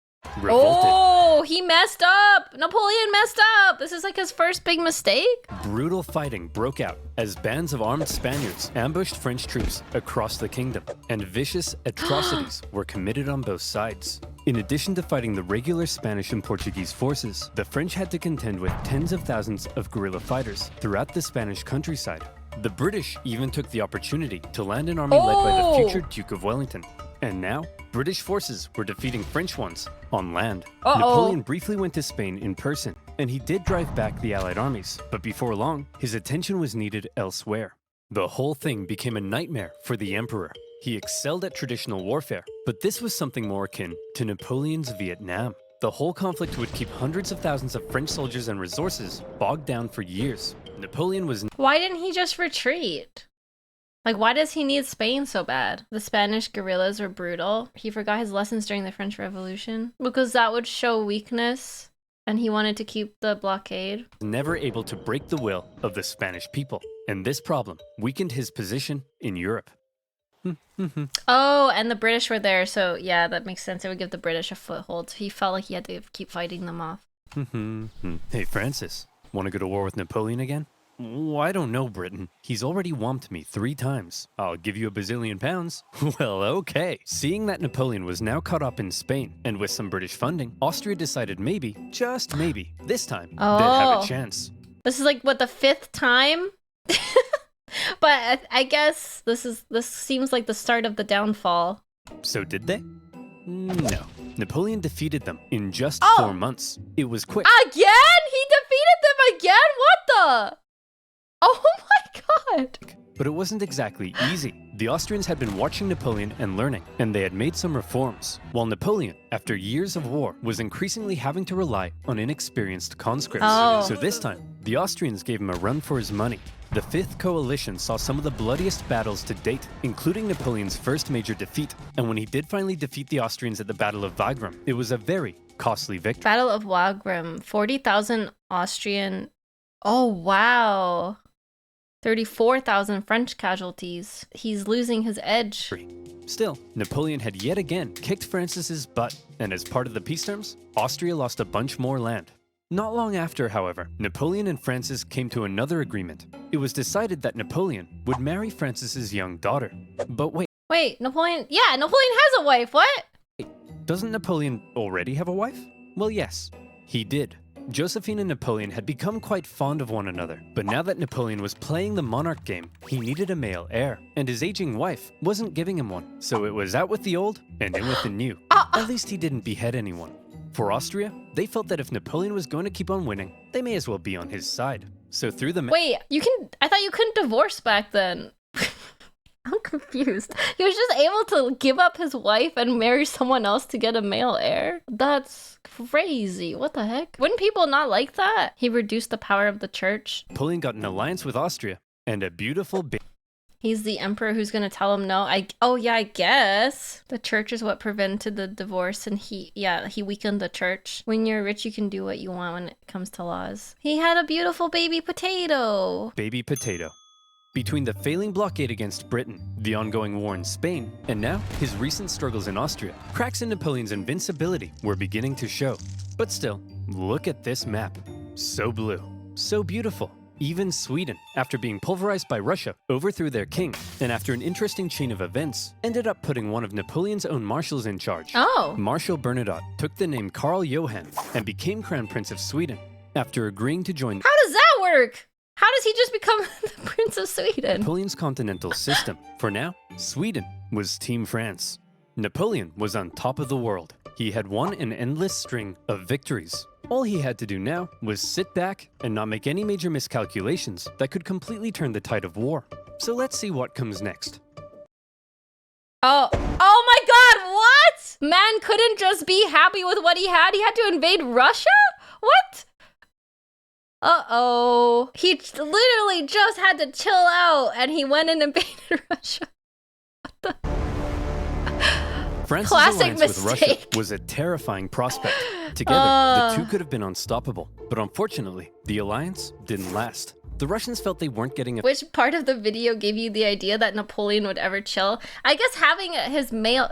revolted. Oh, he messed up. Napoleon messed up. This is like his first big mistake. Brutal fighting broke out as bands of armed Spaniards ambushed French troops across the kingdom, and vicious atrocities were committed on both sides. In addition to fighting the regular Spanish and Portuguese forces, the French had to contend with tens of thousands of guerrilla fighters throughout the Spanish countryside. The British even took the opportunity to land an army led by the future Duke of Wellington. And now, British forces were defeating French ones on land. Napoleon briefly went to Spain in person, and he did drive back the Allied armies, but before long, his attention was needed elsewhere. The whole thing became a nightmare for the emperor. He excelled at traditional warfare, but this was something more akin to Napoleon's Vietnam. The whole conflict would keep hundreds of thousands of French soldiers and resources bogged down for years. Napoleon was... Why didn't he just retreat? Like, why does he need Spain so bad? The Spanish guerrillas were brutal. He forgot his lessons during the French Revolution because that would show weakness, and he wanted to keep the blockade. Never able to break the will of the Spanish people, and this problem weakened his position in Europe. Oh, and the British were there, so yeah, that makes sense. It would give the British a foothold. He felt like he had to keep fighting them off. Hey, Francis, Want to go to war with Napoleon again? Oh, I don't know, Britain. He's already whomped me 3 times. I'll give you a bazillion pounds. Well, okay. Seeing that Napoleon was now caught up in Spain, and with some British funding, Austria decided maybe, just maybe, this time, they'd have a chance. This is like, what, the 5th time? But I guess this seems like the start of the downfall. So did they? No. Napoleon defeated them in just 4 months. It was quick. Again? He defeated them again? What the? Oh my god! But it wasn't exactly easy. The Austrians had been watching Napoleon and learning, and they had made some reforms, while Napoleon, after years of war, was increasingly having to rely on inexperienced conscripts. So this time, the Austrians gave him a run for his money. The 5th Coalition saw some of the bloodiest battles to date, including Napoleon's first major defeat, and when he did finally defeat the Austrians at the Battle of Wagram, it was a very costly victory. Battle of Wagram, 40,000 Austrian... Oh, wow. 34,000 French casualties. He's losing his edge. Still, Napoleon had yet again kicked Francis's butt, and as part of the peace terms, Austria lost a bunch more land. Not long after, however, Napoleon and Francis came to another agreement. It was decided that Napoleon would marry Francis's young daughter. But wait. Wait, Napoleon? Yeah, Napoleon has a wife, what? Doesn't Napoleon already have a wife? Well, yes, he did. Josephine and Napoleon had become quite fond of one another, but now that Napoleon was playing the monarch game, he needed a male heir, and his aging wife wasn't giving him one. So it was out with the old and in with the new. At least he didn't behead anyone. For Austria, they felt that if Napoleon was going to keep on winning, they may as well be on his side. So through the... Wait, I thought you couldn't divorce back then. I'm confused. He was just able to give up his wife and marry someone else to get a male heir? That's crazy. What the heck? Wouldn't people not like that? He reduced the power of the church. Napoleon got an alliance with Austria and a beautiful baby. He's the emperor who's gonna tell him no. Oh yeah, I guess. The church is what prevented the divorce, and he weakened the church. When you're rich, you can do what you want when it comes to laws. He had a beautiful baby potato. Baby potato. Between the failing blockade against Britain, the ongoing war in Spain, and now his recent struggles in Austria, cracks in Napoleon's invincibility were beginning to show. But still, look at this map. So blue, so beautiful. Even Sweden, after being pulverized by Russia, overthrew their king, and after an interesting chain of events, ended up putting one of Napoleon's own marshals in charge. Marshal Bernadotte took the name Karl Johan and became Crown Prince of Sweden after agreeing to join... How does that work? How does he just become the Prince of Sweden? Napoleon's continental system. For now, Sweden was Team France. Napoleon was on top of the world. He had won an endless string of victories. All he had to do now was sit back and not make any major miscalculations that could completely turn the tide of war. So let's see what comes next. Oh my god, what? Man couldn't just be happy with what he had to invade Russia? What? Uh-oh. He literally just had to chill out and he went and invaded Russia. What the? France's Classic alliance with Russia was a terrifying prospect. Together, the two could have been unstoppable. But unfortunately, the alliance didn't last. The Russians felt they weren't getting a... Which part of the video gave you the idea that Napoleon would ever chill? I guess having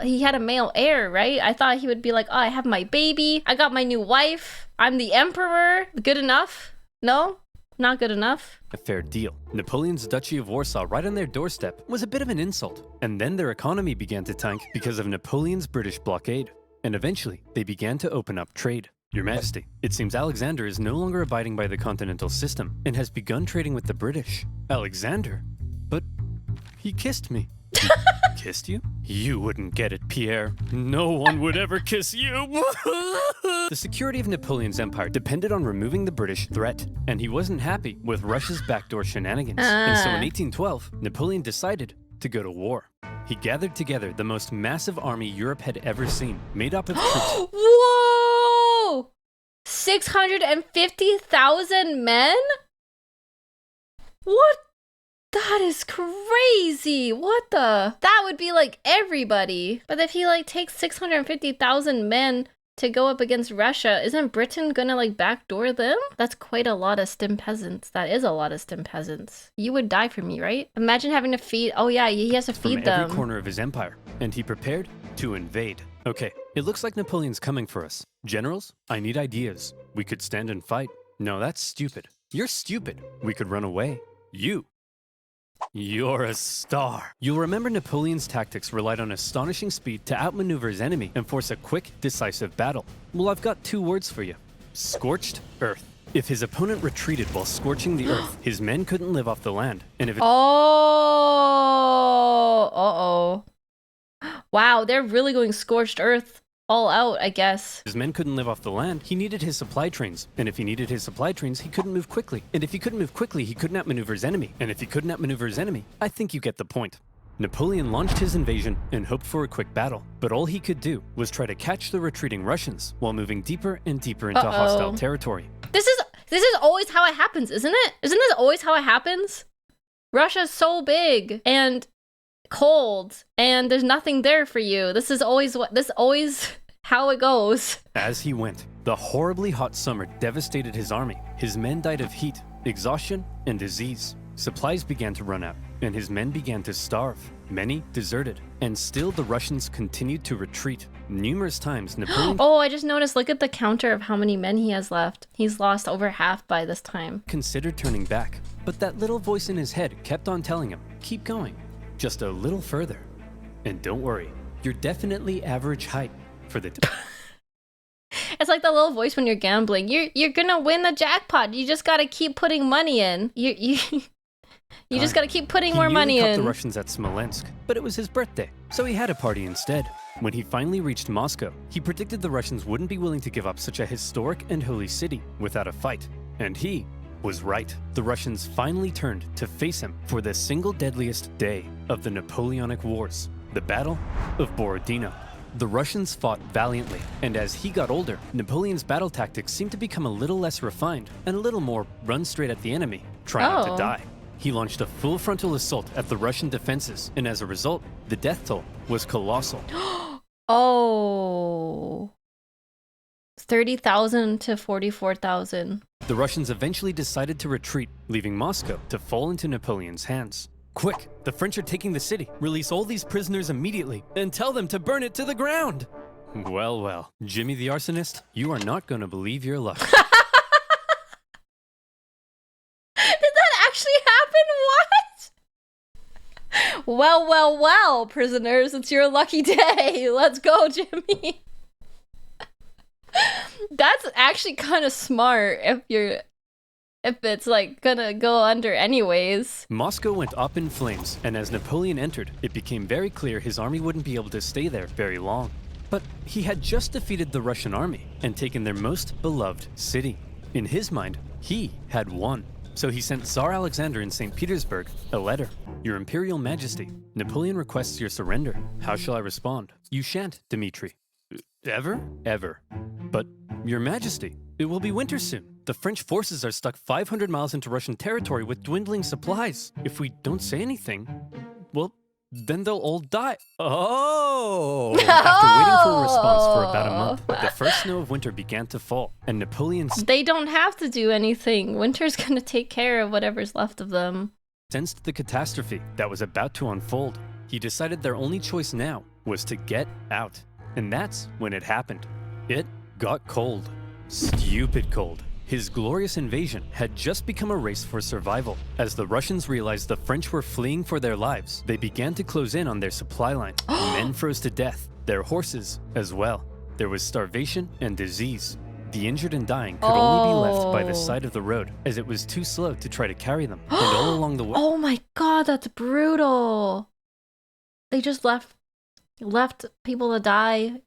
he had a male heir, right? I thought he would be like, oh, I have my baby. I got my new wife. I'm the emperor. Good enough? No? Not good enough? A fair deal. Napoleon's Duchy of Warsaw right on their doorstep was a bit of an insult. And then their economy began to tank because of Napoleon's British blockade. And eventually, they began to open up trade. Your Majesty, it seems Alexander is no longer abiding by the Continental system and has begun trading with the British. Alexander? But he kissed me. He kissed you? You wouldn't get it, Pierre. No one would ever kiss you. The security of Napoleon's empire depended on removing the British threat, and he wasn't happy with Russia's backdoor shenanigans. And so in 1812, Napoleon decided to go to war. He gathered together the most massive army Europe had ever seen, made up of troops. Whoa! 650,000 men? What? That is crazy. What the? That would be like everybody. But if he takes 650,000 men to go up against Russia, isn't Britain gonna backdoor them? That's quite a lot of stim peasants. That is a lot of stim peasants. You would die for me, right? Imagine having to feed... Oh yeah, he has to feed them. From every corner of his empire, and he prepared to invade. Okay, it looks like Napoleon's coming for us. Generals, I need ideas. We could stand and fight. No, that's stupid. You're stupid. We could run away. You're a star. You'll remember Napoleon's tactics relied on astonishing speed to outmaneuver his enemy and force a quick, decisive battle. Well, I've got 2 words for you. Scorched earth. If his opponent retreated while scorching the earth, his men couldn't live off the land. And if Wow, they're really going scorched earth all out, I guess. His men couldn't live off the land, he needed his supply trains. And if he needed his supply trains, he couldn't move quickly. And if he couldn't move quickly, he couldn't outmaneuver his enemy. And if he couldn't outmaneuver his enemy, I think you get the point. Napoleon launched his invasion and hoped for a quick battle. But all he could do was try to catch the retreating Russians while moving deeper and deeper into hostile territory. This is always how it happens, isn't it? Isn't this always how it happens? Russia's so big and cold, and there's nothing there for you. This is always how it goes. As he went, the horribly hot summer devastated his army. His men died of heat, exhaustion, and disease. Supplies began to run out, and his men began to starve. Many deserted, and still the Russians continued to retreat. Numerous times, Napoleon... Oh, I just noticed, look at the counter of how many men he has left. He's lost over half by this time. ...considered turning back, but that little voice in his head kept on telling him, keep going, just a little further. And don't worry, you're definitely average height for the... It's like the little voice when you're gambling. You're gonna win the jackpot. You just gotta keep putting money in. You just gotta keep putting more money in. He nearly caught the Russians at Smolensk, but it was his birthday, so he had a party instead. When he finally reached Moscow, he predicted the Russians wouldn't be willing to give up such a historic and holy city without a fight. And he was right. The Russians finally turned to face him for the single deadliest day of the Napoleonic Wars, the Battle of Borodino. The Russians fought valiantly, and as he got older, Napoleon's battle tactics seemed to become a little less refined and a little more run straight at the enemy, try not to die. He launched a full frontal assault at the Russian defenses, and as a result, the death toll was colossal. 30,000 to 44,000. The Russians eventually decided to retreat, leaving Moscow to fall into Napoleon's hands. Quick, the French are taking the city. Release all these prisoners immediately and tell them to burn it to the ground. Well, well, Jimmy the arsonist, you are not going to believe your luck. Did that actually happen? What? Well, well, well, prisoners, it's your lucky day. Let's go, Jimmy. That's actually kind of smart if it's like gonna go under anyways. Moscow went up in flames, and as Napoleon entered, it became very clear his army wouldn't be able to stay there very long. But he had just defeated the Russian army and taken their most beloved city. In his mind, he had won. So he sent Tsar Alexander in St. Petersburg a letter. Your Imperial Majesty, Napoleon requests your surrender. How shall I respond? You shan't, Dmitri. Ever? Ever. But, Your Majesty, it will be winter soon. The French forces are stuck 500 miles into Russian territory with dwindling supplies. If we don't say anything, well, then they'll all die. Oh! After waiting for a response for about a month, the first snow of winter began to fall, and Napoleon... They don't have to do anything. Winter's gonna take care of whatever's left of them. Sensed the catastrophe that was about to unfold. He decided their only choice now was to get out. And that's when it happened. It got cold. Stupid cold. His glorious invasion had just become a race for survival. As the Russians realized the French were fleeing for their lives, they began to close in on their supply line. Men froze to death, their horses as well. There was starvation and disease. The injured and dying could only be left by the side of the road, as it was too slow to try to carry them. And all along the way... Oh my god, that's brutal. They just left people to die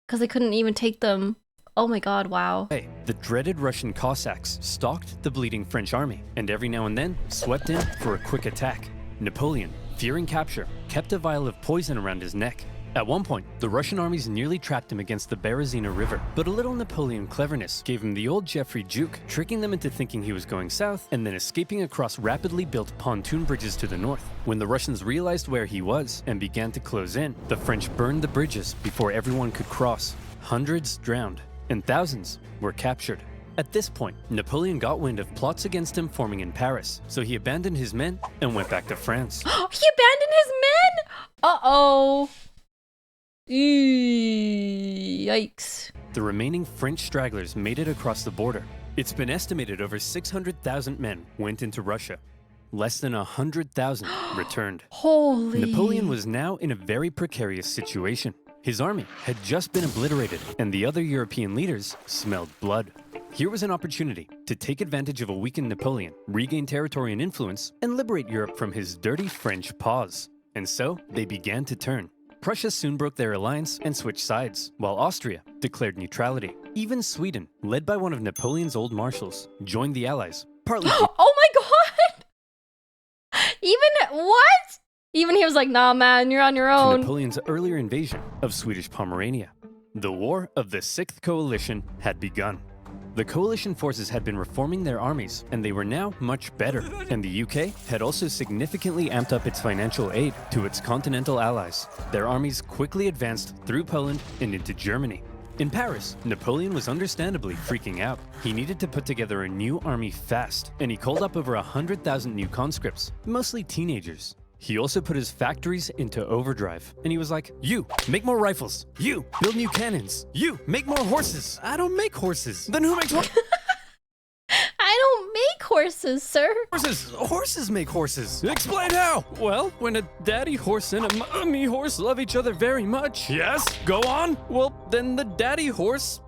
because they couldn't even take them. Oh my god, wow. The dreaded Russian Cossacks stalked the bleeding French army, and every now and then swept in for a quick attack. Napoleon, fearing capture, kept a vial of poison around his neck. At one point, the Russian armies nearly trapped him against the Berezina River, but a little Napoleon cleverness gave him the old Geoffrey juke, tricking them into thinking he was going south and then escaping across rapidly built pontoon bridges to the north. When the Russians realized where he was and began to close in, the French burned the bridges before everyone could cross. Hundreds drowned, and thousands were captured. At this point, Napoleon got wind of plots against him forming in Paris, so he abandoned his men and went back to France. He abandoned his men? Uh-oh. Yikes. The remaining French stragglers made it across the border, It's been estimated over 600,000 men went into Russia. Less than 100,000 returned. Holy. Napoleon was now in a very precarious situation. His army had just been obliterated, and the other European leaders smelled blood. Here was an opportunity to take advantage of a weakened Napoleon, regain territory and influence, and liberate Europe from his dirty French paws. And so, they began to turn. Prussia soon broke their alliance and switched sides, while Austria declared neutrality. Even Sweden, led by one of Napoleon's old marshals, joined the Allies, partly Oh my god! Even what? Even he was like, nah man, you're on your to own. Napoleon's earlier invasion of Swedish Pomerania. The War of the Sixth Coalition had begun. The coalition forces had been reforming their armies, and they were now much better. And the UK had also significantly amped up its financial aid to its continental allies. Their armies quickly advanced through Poland and into Germany. In Paris, Napoleon was understandably freaking out. He needed to put together a new army fast, and he called up over 100,000 new conscripts, mostly teenagers. He also put his factories into overdrive, and he was like, you, make more rifles. You, build new cannons. You, make more horses. I don't make horses. Then who makes horses? I don't make horses, sir. Horses make horses. Explain how. Well, when a daddy horse and a mommy horse love each other very much. Yes, go on. Well, then the daddy horse...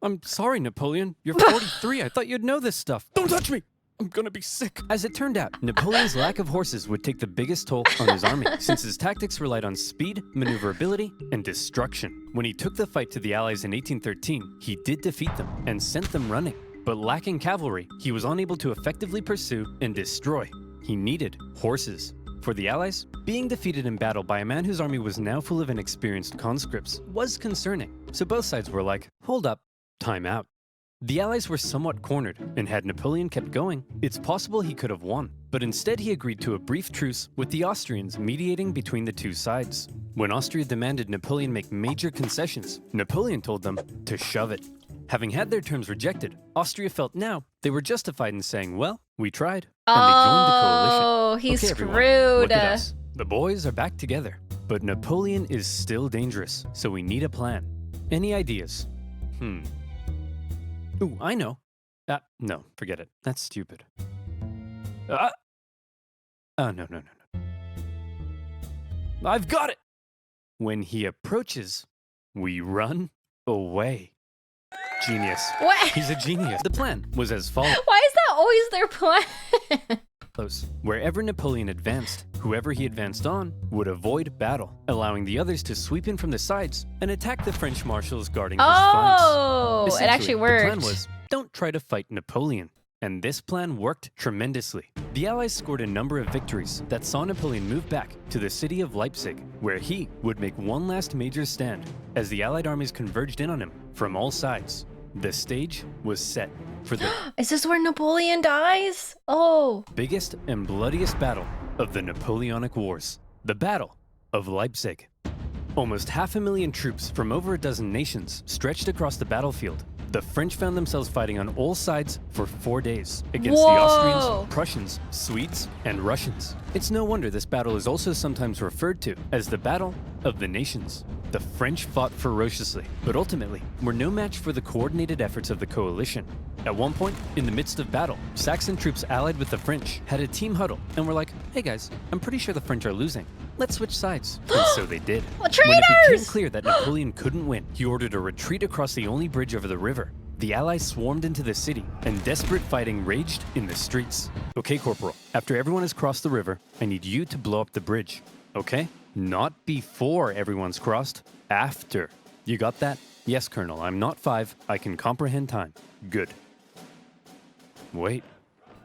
I'm sorry, Napoleon. You're 43. I thought you'd know this stuff. Don't touch me. I'm gonna be sick. As it turned out, Napoleon's lack of horses would take the biggest toll on his army, since his tactics relied on speed, maneuverability, and destruction. When he took the fight to the Allies in 1813, he did defeat them and sent them running. But lacking cavalry, he was unable to effectively pursue and destroy. He needed horses. For the Allies, being defeated in battle by a man whose army was now full of inexperienced conscripts was concerning. So both sides were like, hold up, time out. The Allies were somewhat cornered, and had Napoleon kept going, it's possible he could have won. But instead he agreed to a brief truce with the Austrians mediating between the two sides. When Austria demanded Napoleon make major concessions, Napoleon told them to shove it. Having had their terms rejected, Austria felt now they were justified in saying, well, we tried, and they joined the coalition. Oh, he's Okay, everyone, screwed. look at us. The boys are back together, but Napoleon is still dangerous, so we need a plan. Any ideas? Ooh, I know. No, forget it. That's stupid. Oh, no. I've got it! When he approaches, we run away. Genius. What? He's a genius. The plan was as follows. Why is that always their plan? Wherever Napoleon advanced, whoever he advanced on would avoid battle, allowing the others to sweep in from the sides and attack the French marshals guarding his flanks. Oh, it actually worked. The plan was, don't try to fight Napoleon. And this plan worked tremendously. The Allies scored a number of victories that saw Napoleon move back to the city of Leipzig, where he would make one last major stand as the Allied armies converged in on him from all sides. The stage was set for the Is this where Napoleon dies? Oh. biggest and bloodiest battle of the Napoleonic Wars, the Battle of Leipzig. Almost 500,000 troops from over a dozen nations stretched across the battlefield. The French found themselves fighting on all sides for 4 days against the Austrians, Prussians, Swedes, and Russians. It's no wonder this battle is also sometimes referred to as the Battle of the Nations. The French fought ferociously, but ultimately were no match for the coordinated efforts of the coalition. At one point, in the midst of battle, Saxon troops allied with the French had a team huddle and were like, hey guys, I'm pretty sure the French are losing. Let's switch sides. And so they did. Well, when it became traitors! clear that Napoleon couldn't win, he ordered a retreat across the only bridge over the river. The Allies swarmed into the city, and desperate fighting raged in the streets. Okay, Corporal, after everyone has crossed the river, I need you to blow up the bridge. Okay? Not before everyone's crossed, after. You got that? Yes, Colonel, I'm not 5. I can comprehend time. Good. Wait,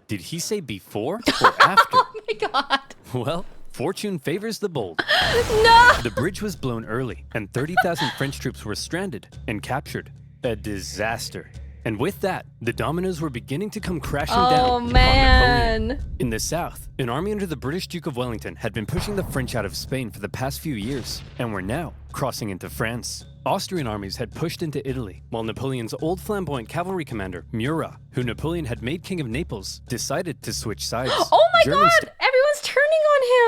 did he say before or after? Oh my god. Well, fortune favors the bold. No! The bridge was blown early, and 30,000 French troops were stranded and captured. A disaster. And with that, the dominoes were beginning to come crashing down Oh on man. Napoleon. In the south, an army under the British Duke of Wellington had been pushing the French out of Spain for the past few years, and were now crossing into France. Austrian armies had pushed into Italy, while Napoleon's old flamboyant cavalry commander, Murat, who Napoleon had made king of Naples, decided to switch sides. Oh my German god! Everyone's turning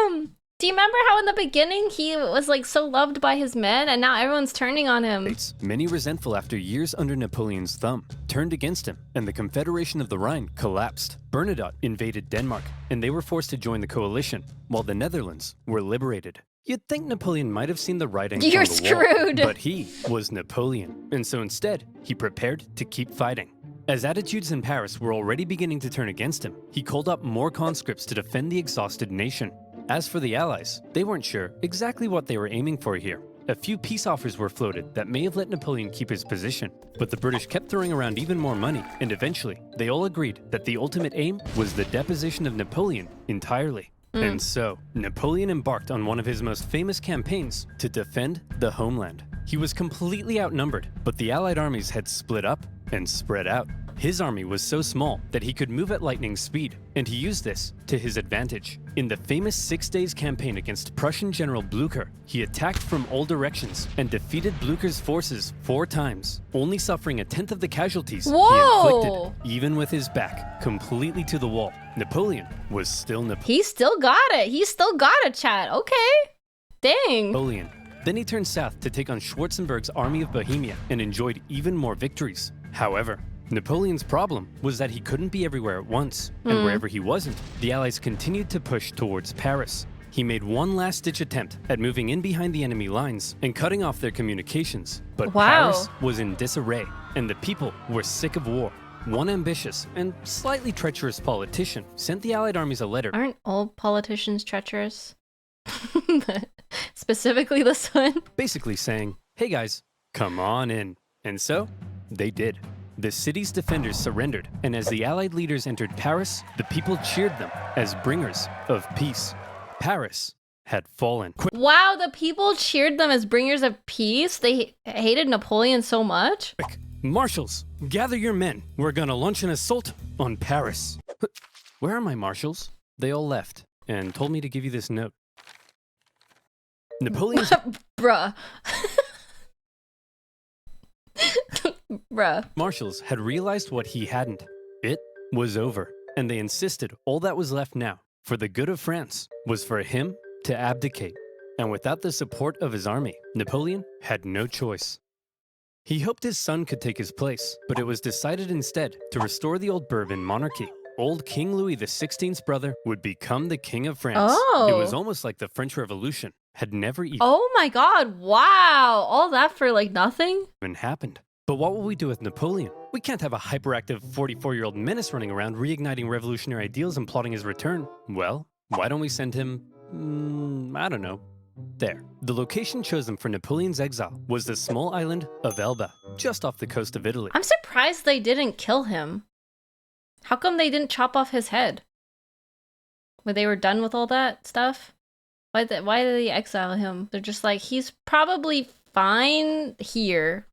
on him! Do you remember how in the beginning he was like so loved by his men and now everyone's turning on him? Many resentful after years under Napoleon's thumb turned against him, and the Confederation of the Rhine collapsed. Bernadotte invaded Denmark, and they were forced to join the coalition, while the Netherlands were liberated. You'd think Napoleon might have seen the writing on the wall. You're screwed! But he was Napoleon, and so instead, he prepared to keep fighting. As attitudes in Paris were already beginning to turn against him, he called up more conscripts to defend the exhausted nation. As for the Allies, they weren't sure exactly what they were aiming for here. A few peace offers were floated that may have let Napoleon keep his position, but the British kept throwing around even more money, and eventually, they all agreed that the ultimate aim was the deposition of Napoleon entirely. And so, Napoleon embarked on one of his most famous campaigns to defend the homeland. He was completely outnumbered, but the Allied armies had split up and spread out. His army was so small that he could move at lightning speed, and he used this to his advantage. In the famous 6 Days campaign against Prussian General Blücher, he attacked from all directions and defeated Blücher's forces 4 times, only suffering 1/10 of the casualties he inflicted. Even with his back completely to the wall, Napoleon was still Napoleon. He still got it. He still got it, chat. Okay. Dang. Napoleon. Then he turned south to take on Schwarzenberg's army of Bohemia and enjoyed even more victories. However, Napoleon's problem was that he couldn't be everywhere at once, and wherever he wasn't, the Allies continued to push towards Paris. He made one last-ditch attempt at moving in behind the enemy lines and cutting off their communications, but Paris was in disarray, and the people were sick of war. One ambitious and slightly treacherous politician sent the Allied armies a letter. Aren't all politicians treacherous? Specifically this one? Basically saying, hey guys, come on in. And so, they did. The city's defenders surrendered, and as the Allied leaders entered Paris, the people cheered them as bringers of peace. Paris had fallen. Wow, the people cheered them as bringers of peace? They hated Napoleon so much? Quick, marshals, gather your men. We're gonna launch an assault on Paris. Where are my marshals? They all left and told me to give you this note. Napoleon's... Bruh. Bruh. Marshals had realized what he hadn't. It was over, and they insisted all that was left now, for the good of France, was for him to abdicate. And without the support of his army, Napoleon had no choice. He hoped his son could take his place, but it was decided instead to restore the old Bourbon monarchy. Old King Louis XVI's brother would become the King of France. Oh. It was almost like the French Revolution had never even Oh my god, wow. All that for like nothing? happened. But what will we do with Napoleon? We can't have a hyperactive 44-year-old menace running around reigniting revolutionary ideals and plotting his return. Well, why don't we send him, I don't know. There. The location chosen for Napoleon's exile was the small island of Elba, just off the coast of Italy. I'm surprised they didn't kill him. How come they didn't chop off his head? When they were done with all that stuff? Why did they exile him? They're just like, he's probably fine here.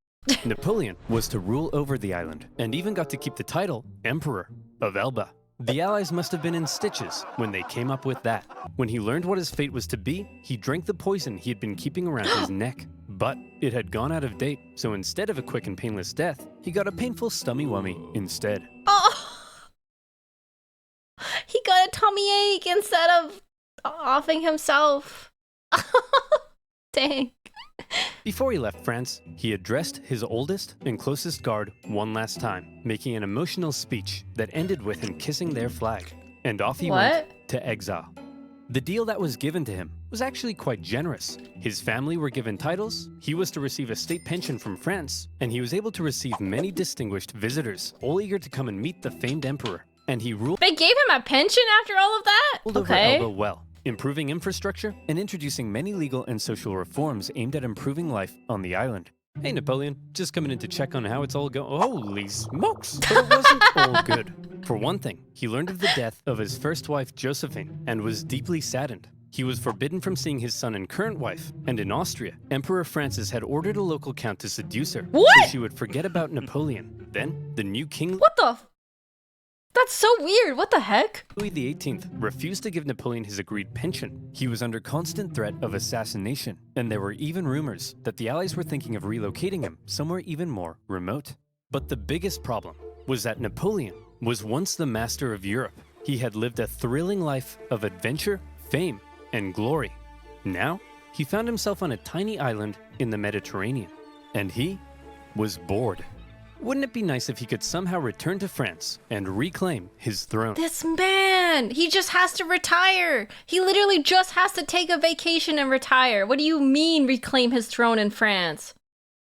Napoleon was to rule over the island, and even got to keep the title Emperor of Elba. The Allies must have been in stitches when they came up with that. When he learned what his fate was to be, he drank the poison he had been keeping around his neck. But it had gone out of date, so instead of a quick and painless death, he got a painful stummy-wummy instead. Oh! He got a tummy ache instead of offing himself. Dang. Before he left France, he addressed his oldest and closest guard one last time, making an emotional speech that ended with him kissing their flag. And off he went to exile. The deal that was given to him was actually quite generous. His family were given titles, he was to receive a state pension from France, and he was able to receive many distinguished visitors, all eager to come and meet the famed emperor. And he ruled— They gave him a pension after all of that? over Elba well, improving infrastructure and introducing many legal and social reforms aimed at improving life on the island. Hey Napoleon, just coming in to check on how it's all going. Holy smokes! But it wasn't all good. For one thing, he learned of the death of his first wife Josephine and was deeply saddened. He was forbidden from seeing his son and current wife, and in Austria, Emperor Francis had ordered a local count to seduce her so she would forget about Napoleon. Then, the new king— What the— That's so weird. What the heck? Louis XVIII refused to give Napoleon his agreed pension. He was under constant threat of assassination, and there were even rumors that the Allies were thinking of relocating him somewhere even more remote. But the biggest problem was that Napoleon was once the master of Europe. He had lived a thrilling life of adventure, fame, and glory. Now, he found himself on a tiny island in the Mediterranean, and he was bored. Wouldn't it be nice if he could somehow return to France and reclaim his throne? This man, he just has to retire. He literally just has to take a vacation and retire. What do you mean reclaim his throne in France?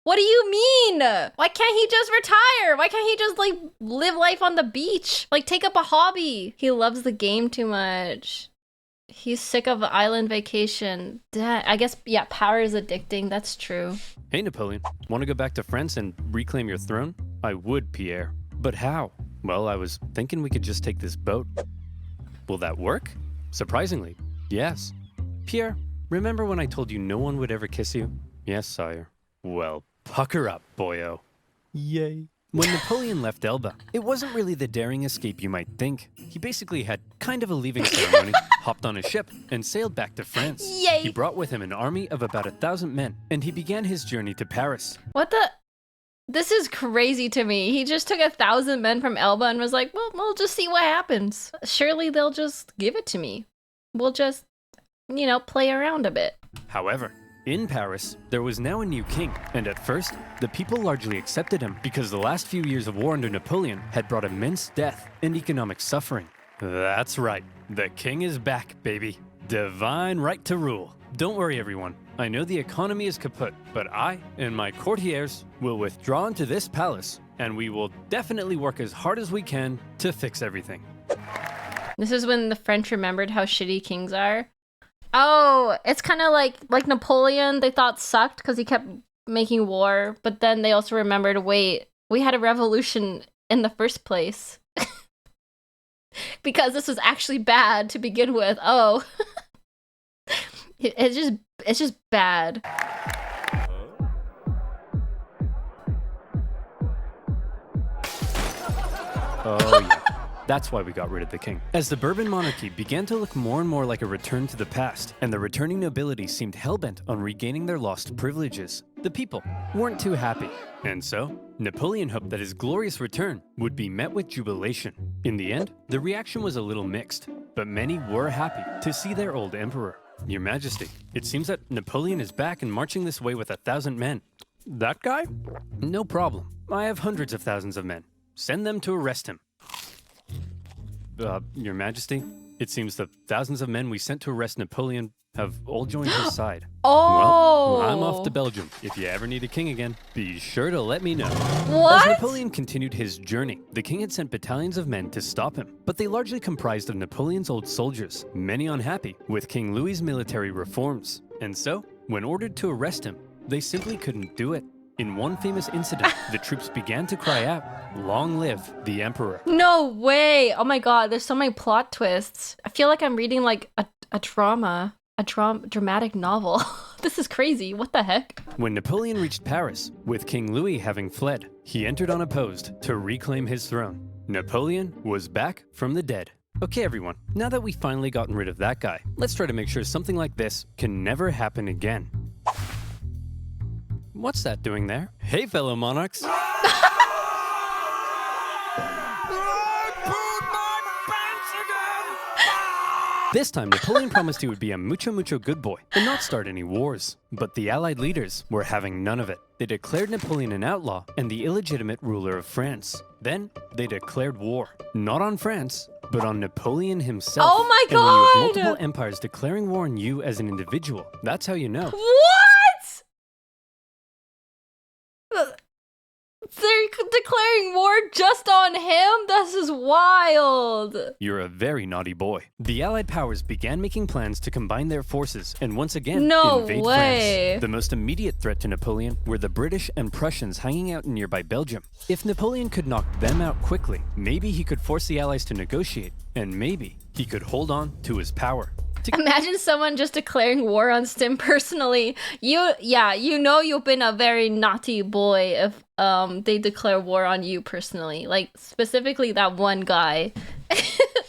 What do you mean? Why can't he just retire? Why can't he just like live life on the beach? Like take up a hobby. He loves the game too much. He's sick of an island vacation. I guess, yeah, power is addicting. That's true. Hey, Napoleon, want to go back to France and reclaim your throne? I would, Pierre. But how? Well, I was thinking we could just take this boat. Will that work? Surprisingly, yes. Pierre, remember when I told you no one would ever kiss you? Yes, sire. Well, pucker up, boyo. Yay. When Napoleon left Elba, it wasn't really the daring escape you might think. He basically had kind of a leaving ceremony, hopped on a ship, and sailed back to France. Yay! He brought with him an army of about 1,000 men, and he began his journey to Paris. What the? This is crazy to me. He just took 1,000 men from Elba and was like, well, we'll just see what happens. Surely they'll just give it to me. We'll just, you know, play around a bit. However, in Paris, there was now a new king, and at first, the people largely accepted him because the last few years of war under Napoleon had brought immense death and economic suffering. That's right, the king is back, baby. Divine right to rule. Don't worry, everyone. I know the economy is kaput, but I and my courtiers will withdraw into this palace, and we will definitely work as hard as we can to fix everything. This is when the French remembered how shitty kings are. Oh, it's kind of like Napoleon, they thought sucked because he kept making war, but then they also remembered, wait, we had a revolution in the first place. Because this was actually bad to begin with. Oh. It's just bad. Oh yeah. That's why we got rid of the king. As the Bourbon monarchy began to look more and more like a return to the past, and the returning nobility seemed hellbent on regaining their lost privileges, the people weren't too happy. And so, Napoleon hoped that his glorious return would be met with jubilation. In the end, the reaction was a little mixed, but many were happy to see their old emperor. Your Majesty, it seems that Napoleon is back and marching this way with 1,000 men. That guy? No problem. I have hundreds of thousands of men. Send them to arrest him. Your Majesty, it seems the thousands of men we sent to arrest Napoleon have all joined his side. Oh! Well, I'm off to Belgium. If you ever need a king again, be sure to let me know. What? As Napoleon continued his journey, the king had sent battalions of men to stop him, but they largely comprised of Napoleon's old soldiers, many unhappy with King Louis's military reforms. And so, when ordered to arrest him, they simply couldn't do it. In one famous incident, the troops began to cry out, "Long live the emperor." No way! Oh my god, there's so many plot twists. I feel like I'm reading like a dramatic novel. This is crazy, what the heck? When Napoleon reached Paris, with King Louis having fled, he entered unopposed to reclaim his throne. Napoleon was back from the dead. Okay everyone, now that we've finally gotten rid of that guy, let's try to make sure something like this can never happen again. What's that doing there? Hey, fellow monarchs. This time, Napoleon promised he would be a mucho good boy and not start any wars. But the Allied leaders were having none of it. They declared Napoleon an outlaw and the illegitimate ruler of France. Then, they declared war. Not on France, but on Napoleon himself. Oh my god! And when you have multiple empires declaring war on you as an individual, that's how you know. What? They're declaring war just on him? This is wild. You're a very naughty boy. The Allied powers began making plans to combine their forces and once again invade France. The most immediate threat to Napoleon were the British and Prussians hanging out in nearby Belgium. If Napoleon could knock them out quickly, maybe he could force the Allies to negotiate, and maybe he could hold on to his power. Imagine someone just declaring war on Stim personally. You know you've been a very naughty boy if they declare war on you personally. Like, specifically that one guy.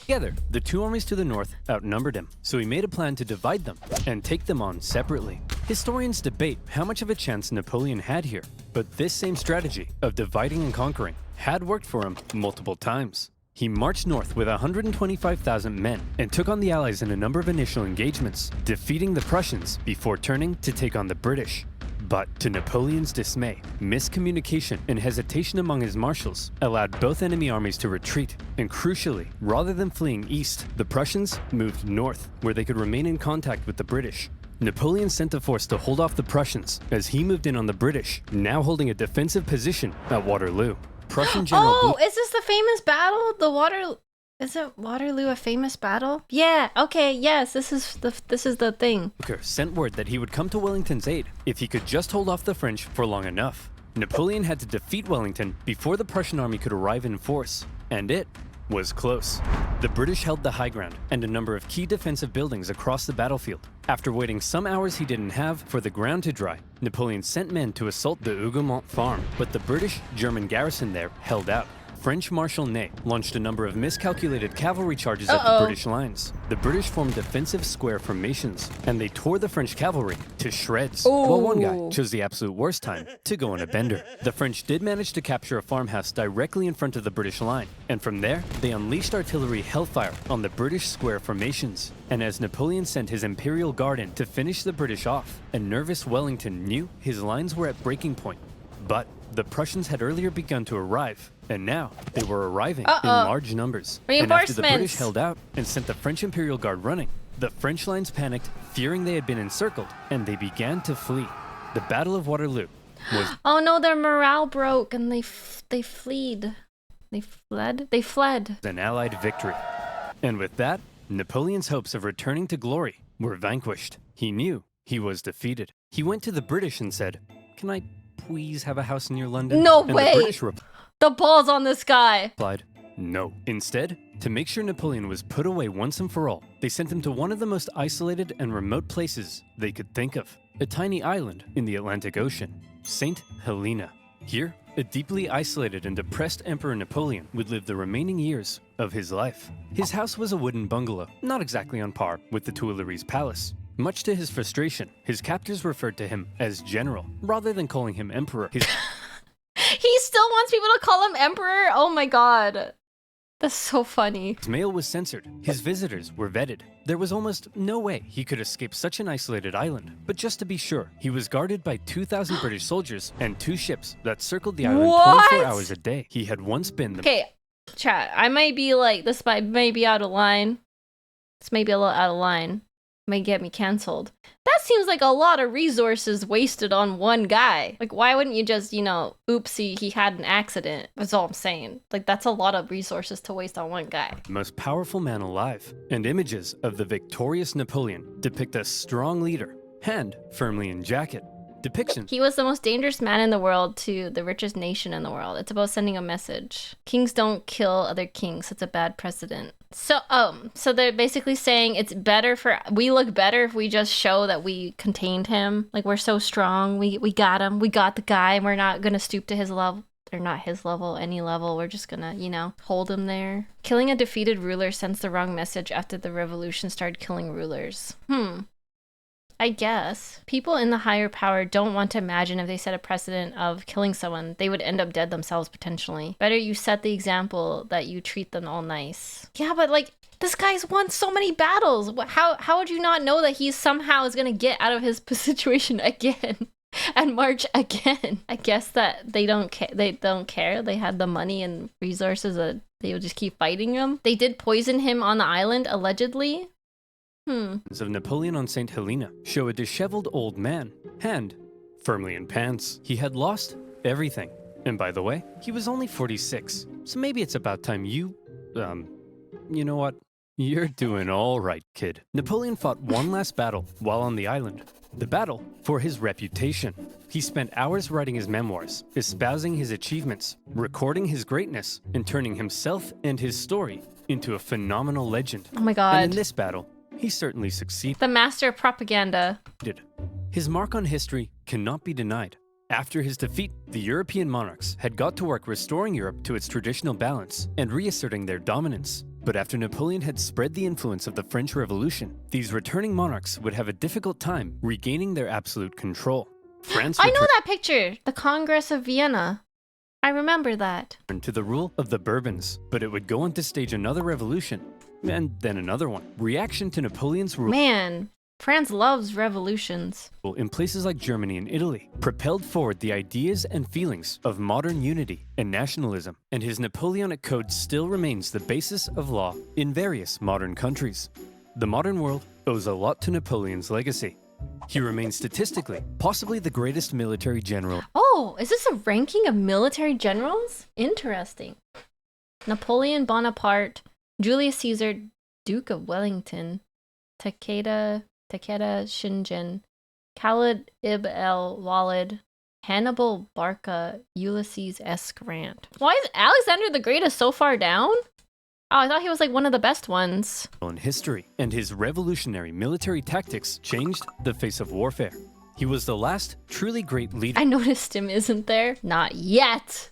Together, the two armies to the north outnumbered him, so he made a plan to divide them and take them on separately. Historians debate how much of a chance Napoleon had here, but this same strategy of dividing and conquering had worked for him multiple times. he marched north with 125,000 men and took on the Allies in a number of initial engagements, defeating the Prussians before turning to take on the British. But to Napoleon's dismay, miscommunication and hesitation among his marshals allowed both enemy armies to retreat, and crucially, rather than fleeing east, the Prussians moved north, where they could remain in contact with the British. Napoleon sent a force to hold off the Prussians as he moved in on the British, now holding a defensive position at Waterloo. Prussian General Oh, is this the famous battle? Isn't Waterloo a famous battle? Yeah, okay, yes, this is the thing. Blucher sent word that he would come to Wellington's aid if he could just hold off the French for long enough. Napoleon had to defeat Wellington before the Prussian army could arrive in force, and it was close. The British held the high ground and a number of key defensive buildings across the battlefield. After waiting some hours he didn't have for the ground to dry, Napoleon sent men to assault the Hougoumont farm, but the British-German garrison there held out. French Marshal Ney launched a number of miscalculated cavalry charges at the British lines. The British formed defensive square formations, and they tore the French cavalry to shreds, while one guy chose the absolute worst time to go on a bender. The French did manage to capture a farmhouse directly in front of the British line, and from there, they unleashed artillery hellfire on the British square formations. And as Napoleon sent his Imperial Guard in to finish the British off, a nervous Wellington knew his lines were at breaking point. But the Prussians had earlier begun to arrive, and now they were arriving in large numbers. And after the British held out and sent the French Imperial Guard running, the French lines panicked, fearing they had been encircled, and they began to flee. The Battle of Waterloo was... Oh no, their morale broke and they fled. They fled. An Allied victory. And with that, Napoleon's hopes of returning to glory were vanquished. He knew he was defeated. He went to the British and said, "Can I please have a house near London?" No and way! The British The balls on this guy! replied, no. Instead, to make sure Napoleon was put away once and for all, they sent him to one of the most isolated and remote places they could think of. A tiny island in the Atlantic Ocean, St. Helena. Here, a deeply isolated and depressed Emperor Napoleon would live the remaining years of his life. His house was a wooden bungalow, not exactly on par with the Tuileries Palace. Much to his frustration, his captors referred to him as General, rather than calling him Emperor. He still wants people to call him Emperor? Oh my god. That's so funny. His mail was censored. His visitors were vetted. There was almost no way he could escape such an isolated island. But just to be sure, he was guarded by 2,000 British soldiers and 2 ships that circled the island 24 hours a day. He had once been the... Okay, chat, I might be like, this may be out of line. This may be a little out of line. May get me canceled. That seems like a lot of resources wasted on one guy. Like, why wouldn't you just, oopsie, he had an accident? That's all I'm saying. Like, that's a lot of resources to waste on one guy. Most powerful man alive. And images of the victorious Napoleon depict a strong leader, hand firmly in jacket. Depictions. He was the most dangerous man in the world to the richest nation in the world. It's about sending a message. Kings don't kill other kings. It's a bad precedent. So they're basically saying we look better if we just show that we contained him. Like, we're so strong. We got him. We got the guy, and we're not gonna stoop to his level. Or not his level, any level. We're just gonna, hold him there. Killing a defeated ruler sends the wrong message after the revolution started killing rulers. I guess. People in the higher power don't want to imagine if they set a precedent of killing someone, they would end up dead themselves potentially. Better you set the example that you treat them all nice. Yeah, but like, this guy's won so many battles. How would you not know that he somehow is gonna get out of his situation again and march again? I guess that they don't care. They had the money and resources that they would just keep fighting him. They did poison him on the island, allegedly. Of Napoleon on St. Helena show a disheveled old man, hand firmly in pants. He had lost everything. And by the way, he was only 46. So maybe it's about time you know what? You're doing all right, kid. Napoleon fought one last battle while on the island. The battle for his reputation. He spent hours writing his memoirs, espousing his achievements, recording his greatness, and turning himself and his story into a phenomenal legend. Oh my god. And in this battle, he certainly succeeded. The master of propaganda. His mark on history cannot be denied. After his defeat, the European monarchs had got to work restoring Europe to its traditional balance and reasserting their dominance. But after Napoleon had spread the influence of the French Revolution, these returning monarchs would have a difficult time regaining their absolute control. I know that picture! The Congress of Vienna. I remember that. To the rule of the Bourbons, but it would go on to stage another revolution, and then another one. Reaction to Napoleon's rule. Man, France loves revolutions. In places like Germany and Italy, propelled forward the ideas and feelings of modern unity and nationalism, and his Napoleonic code still remains the basis of law in various modern countries. The modern world owes a lot to Napoleon's legacy. He remains statistically possibly the greatest military general. Oh, is this a ranking of military generals? Interesting. Napoleon Bonaparte, Julius Caesar, Duke of Wellington, Takeda Shingen, Khalid ibn al-Walid, Hannibal Barca, Ulysses S. Grant. Why is Alexander the Greatest so far down? Oh, I thought he was like one of the best ones. In history, and his revolutionary military tactics changed the face of warfare. He was the last truly great leader. I noticed him isn't there. Not yet.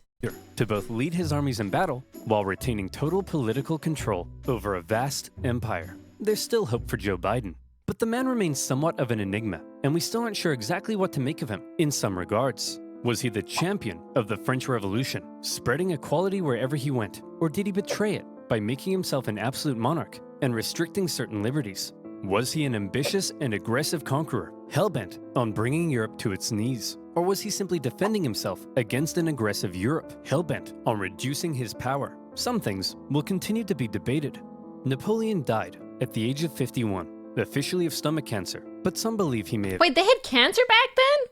To both lead his armies in battle while retaining total political control over a vast empire. There's still hope for Joe Biden. But the man remains somewhat of an enigma, and we still aren't sure exactly what to make of him in some regards. Was he the champion of the French Revolution, spreading equality wherever he went, or did he betray it by making himself an absolute monarch and restricting certain liberties? Was he an ambitious and aggressive conqueror, hell-bent on bringing Europe to its knees? Or was he simply defending himself against an aggressive Europe, hell-bent on reducing his power? Some things will continue to be debated. Napoleon died at the age of 51, officially of stomach cancer, but some believe he may have— Wait, they had cancer back then?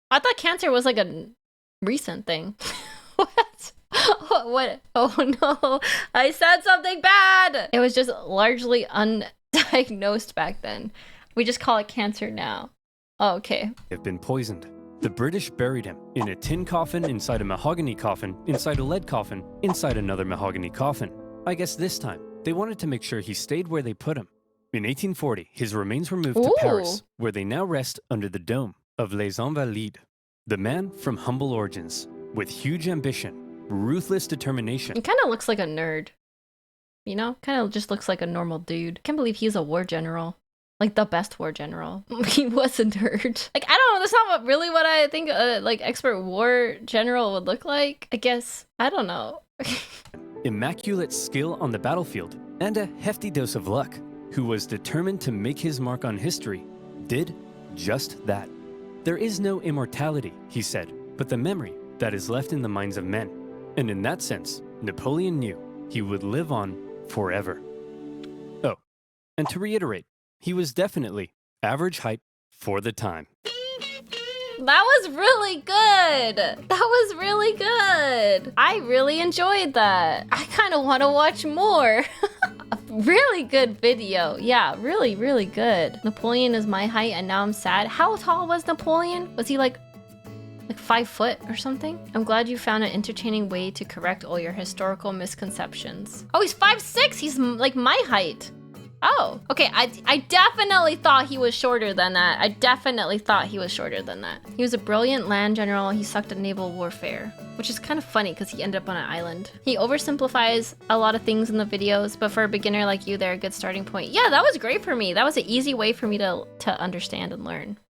I thought cancer was like a recent thing. What? What? Oh no, I said something bad! It was just largely undiagnosed back then. We just call it cancer now. Oh, okay. Have been poisoned. The British buried him in a tin coffin, inside a mahogany coffin, inside a lead coffin, inside another mahogany coffin. I guess this time, they wanted to make sure he stayed where they put him. In 1840, his remains were moved to Paris, where they now rest under the dome of Les Invalides. The man from humble origins, with huge ambition, ruthless determination. He kind of looks like a nerd. You know? Kind of just looks like a normal dude. Can't believe he's a war general. Like the best war general. He was a nerd. Like, I don't know, that's not really what I think like expert war general would look like. I guess, I don't know. Immaculate skill on the battlefield, and a hefty dose of luck, who was determined to make his mark on history, did just that. There is no immortality, he said, but the memory that is left in the minds of men. And in that sense, Napoleon knew he would live on forever. Oh, and to reiterate, he was definitely average height for the time. That was really good. That was really good. I really enjoyed that. I kind of want to watch more. Really good video. Yeah, really, really good. Napoleon is my height and now I'm sad. How tall was Napoleon? Was he like 5 foot or something? I'm glad you found an entertaining way to correct all your historical misconceptions. Oh, he's 5'6". He's like my height. Oh, okay. I definitely thought he was shorter than that. I definitely thought he was shorter than that. He was a brilliant land general. He sucked at naval warfare, which is kind of funny because he ended up on an island. He oversimplifies a lot of things in the videos, but for a beginner like you, they're a good starting point. Yeah, that was great for me. That was an easy way for me to understand and learn.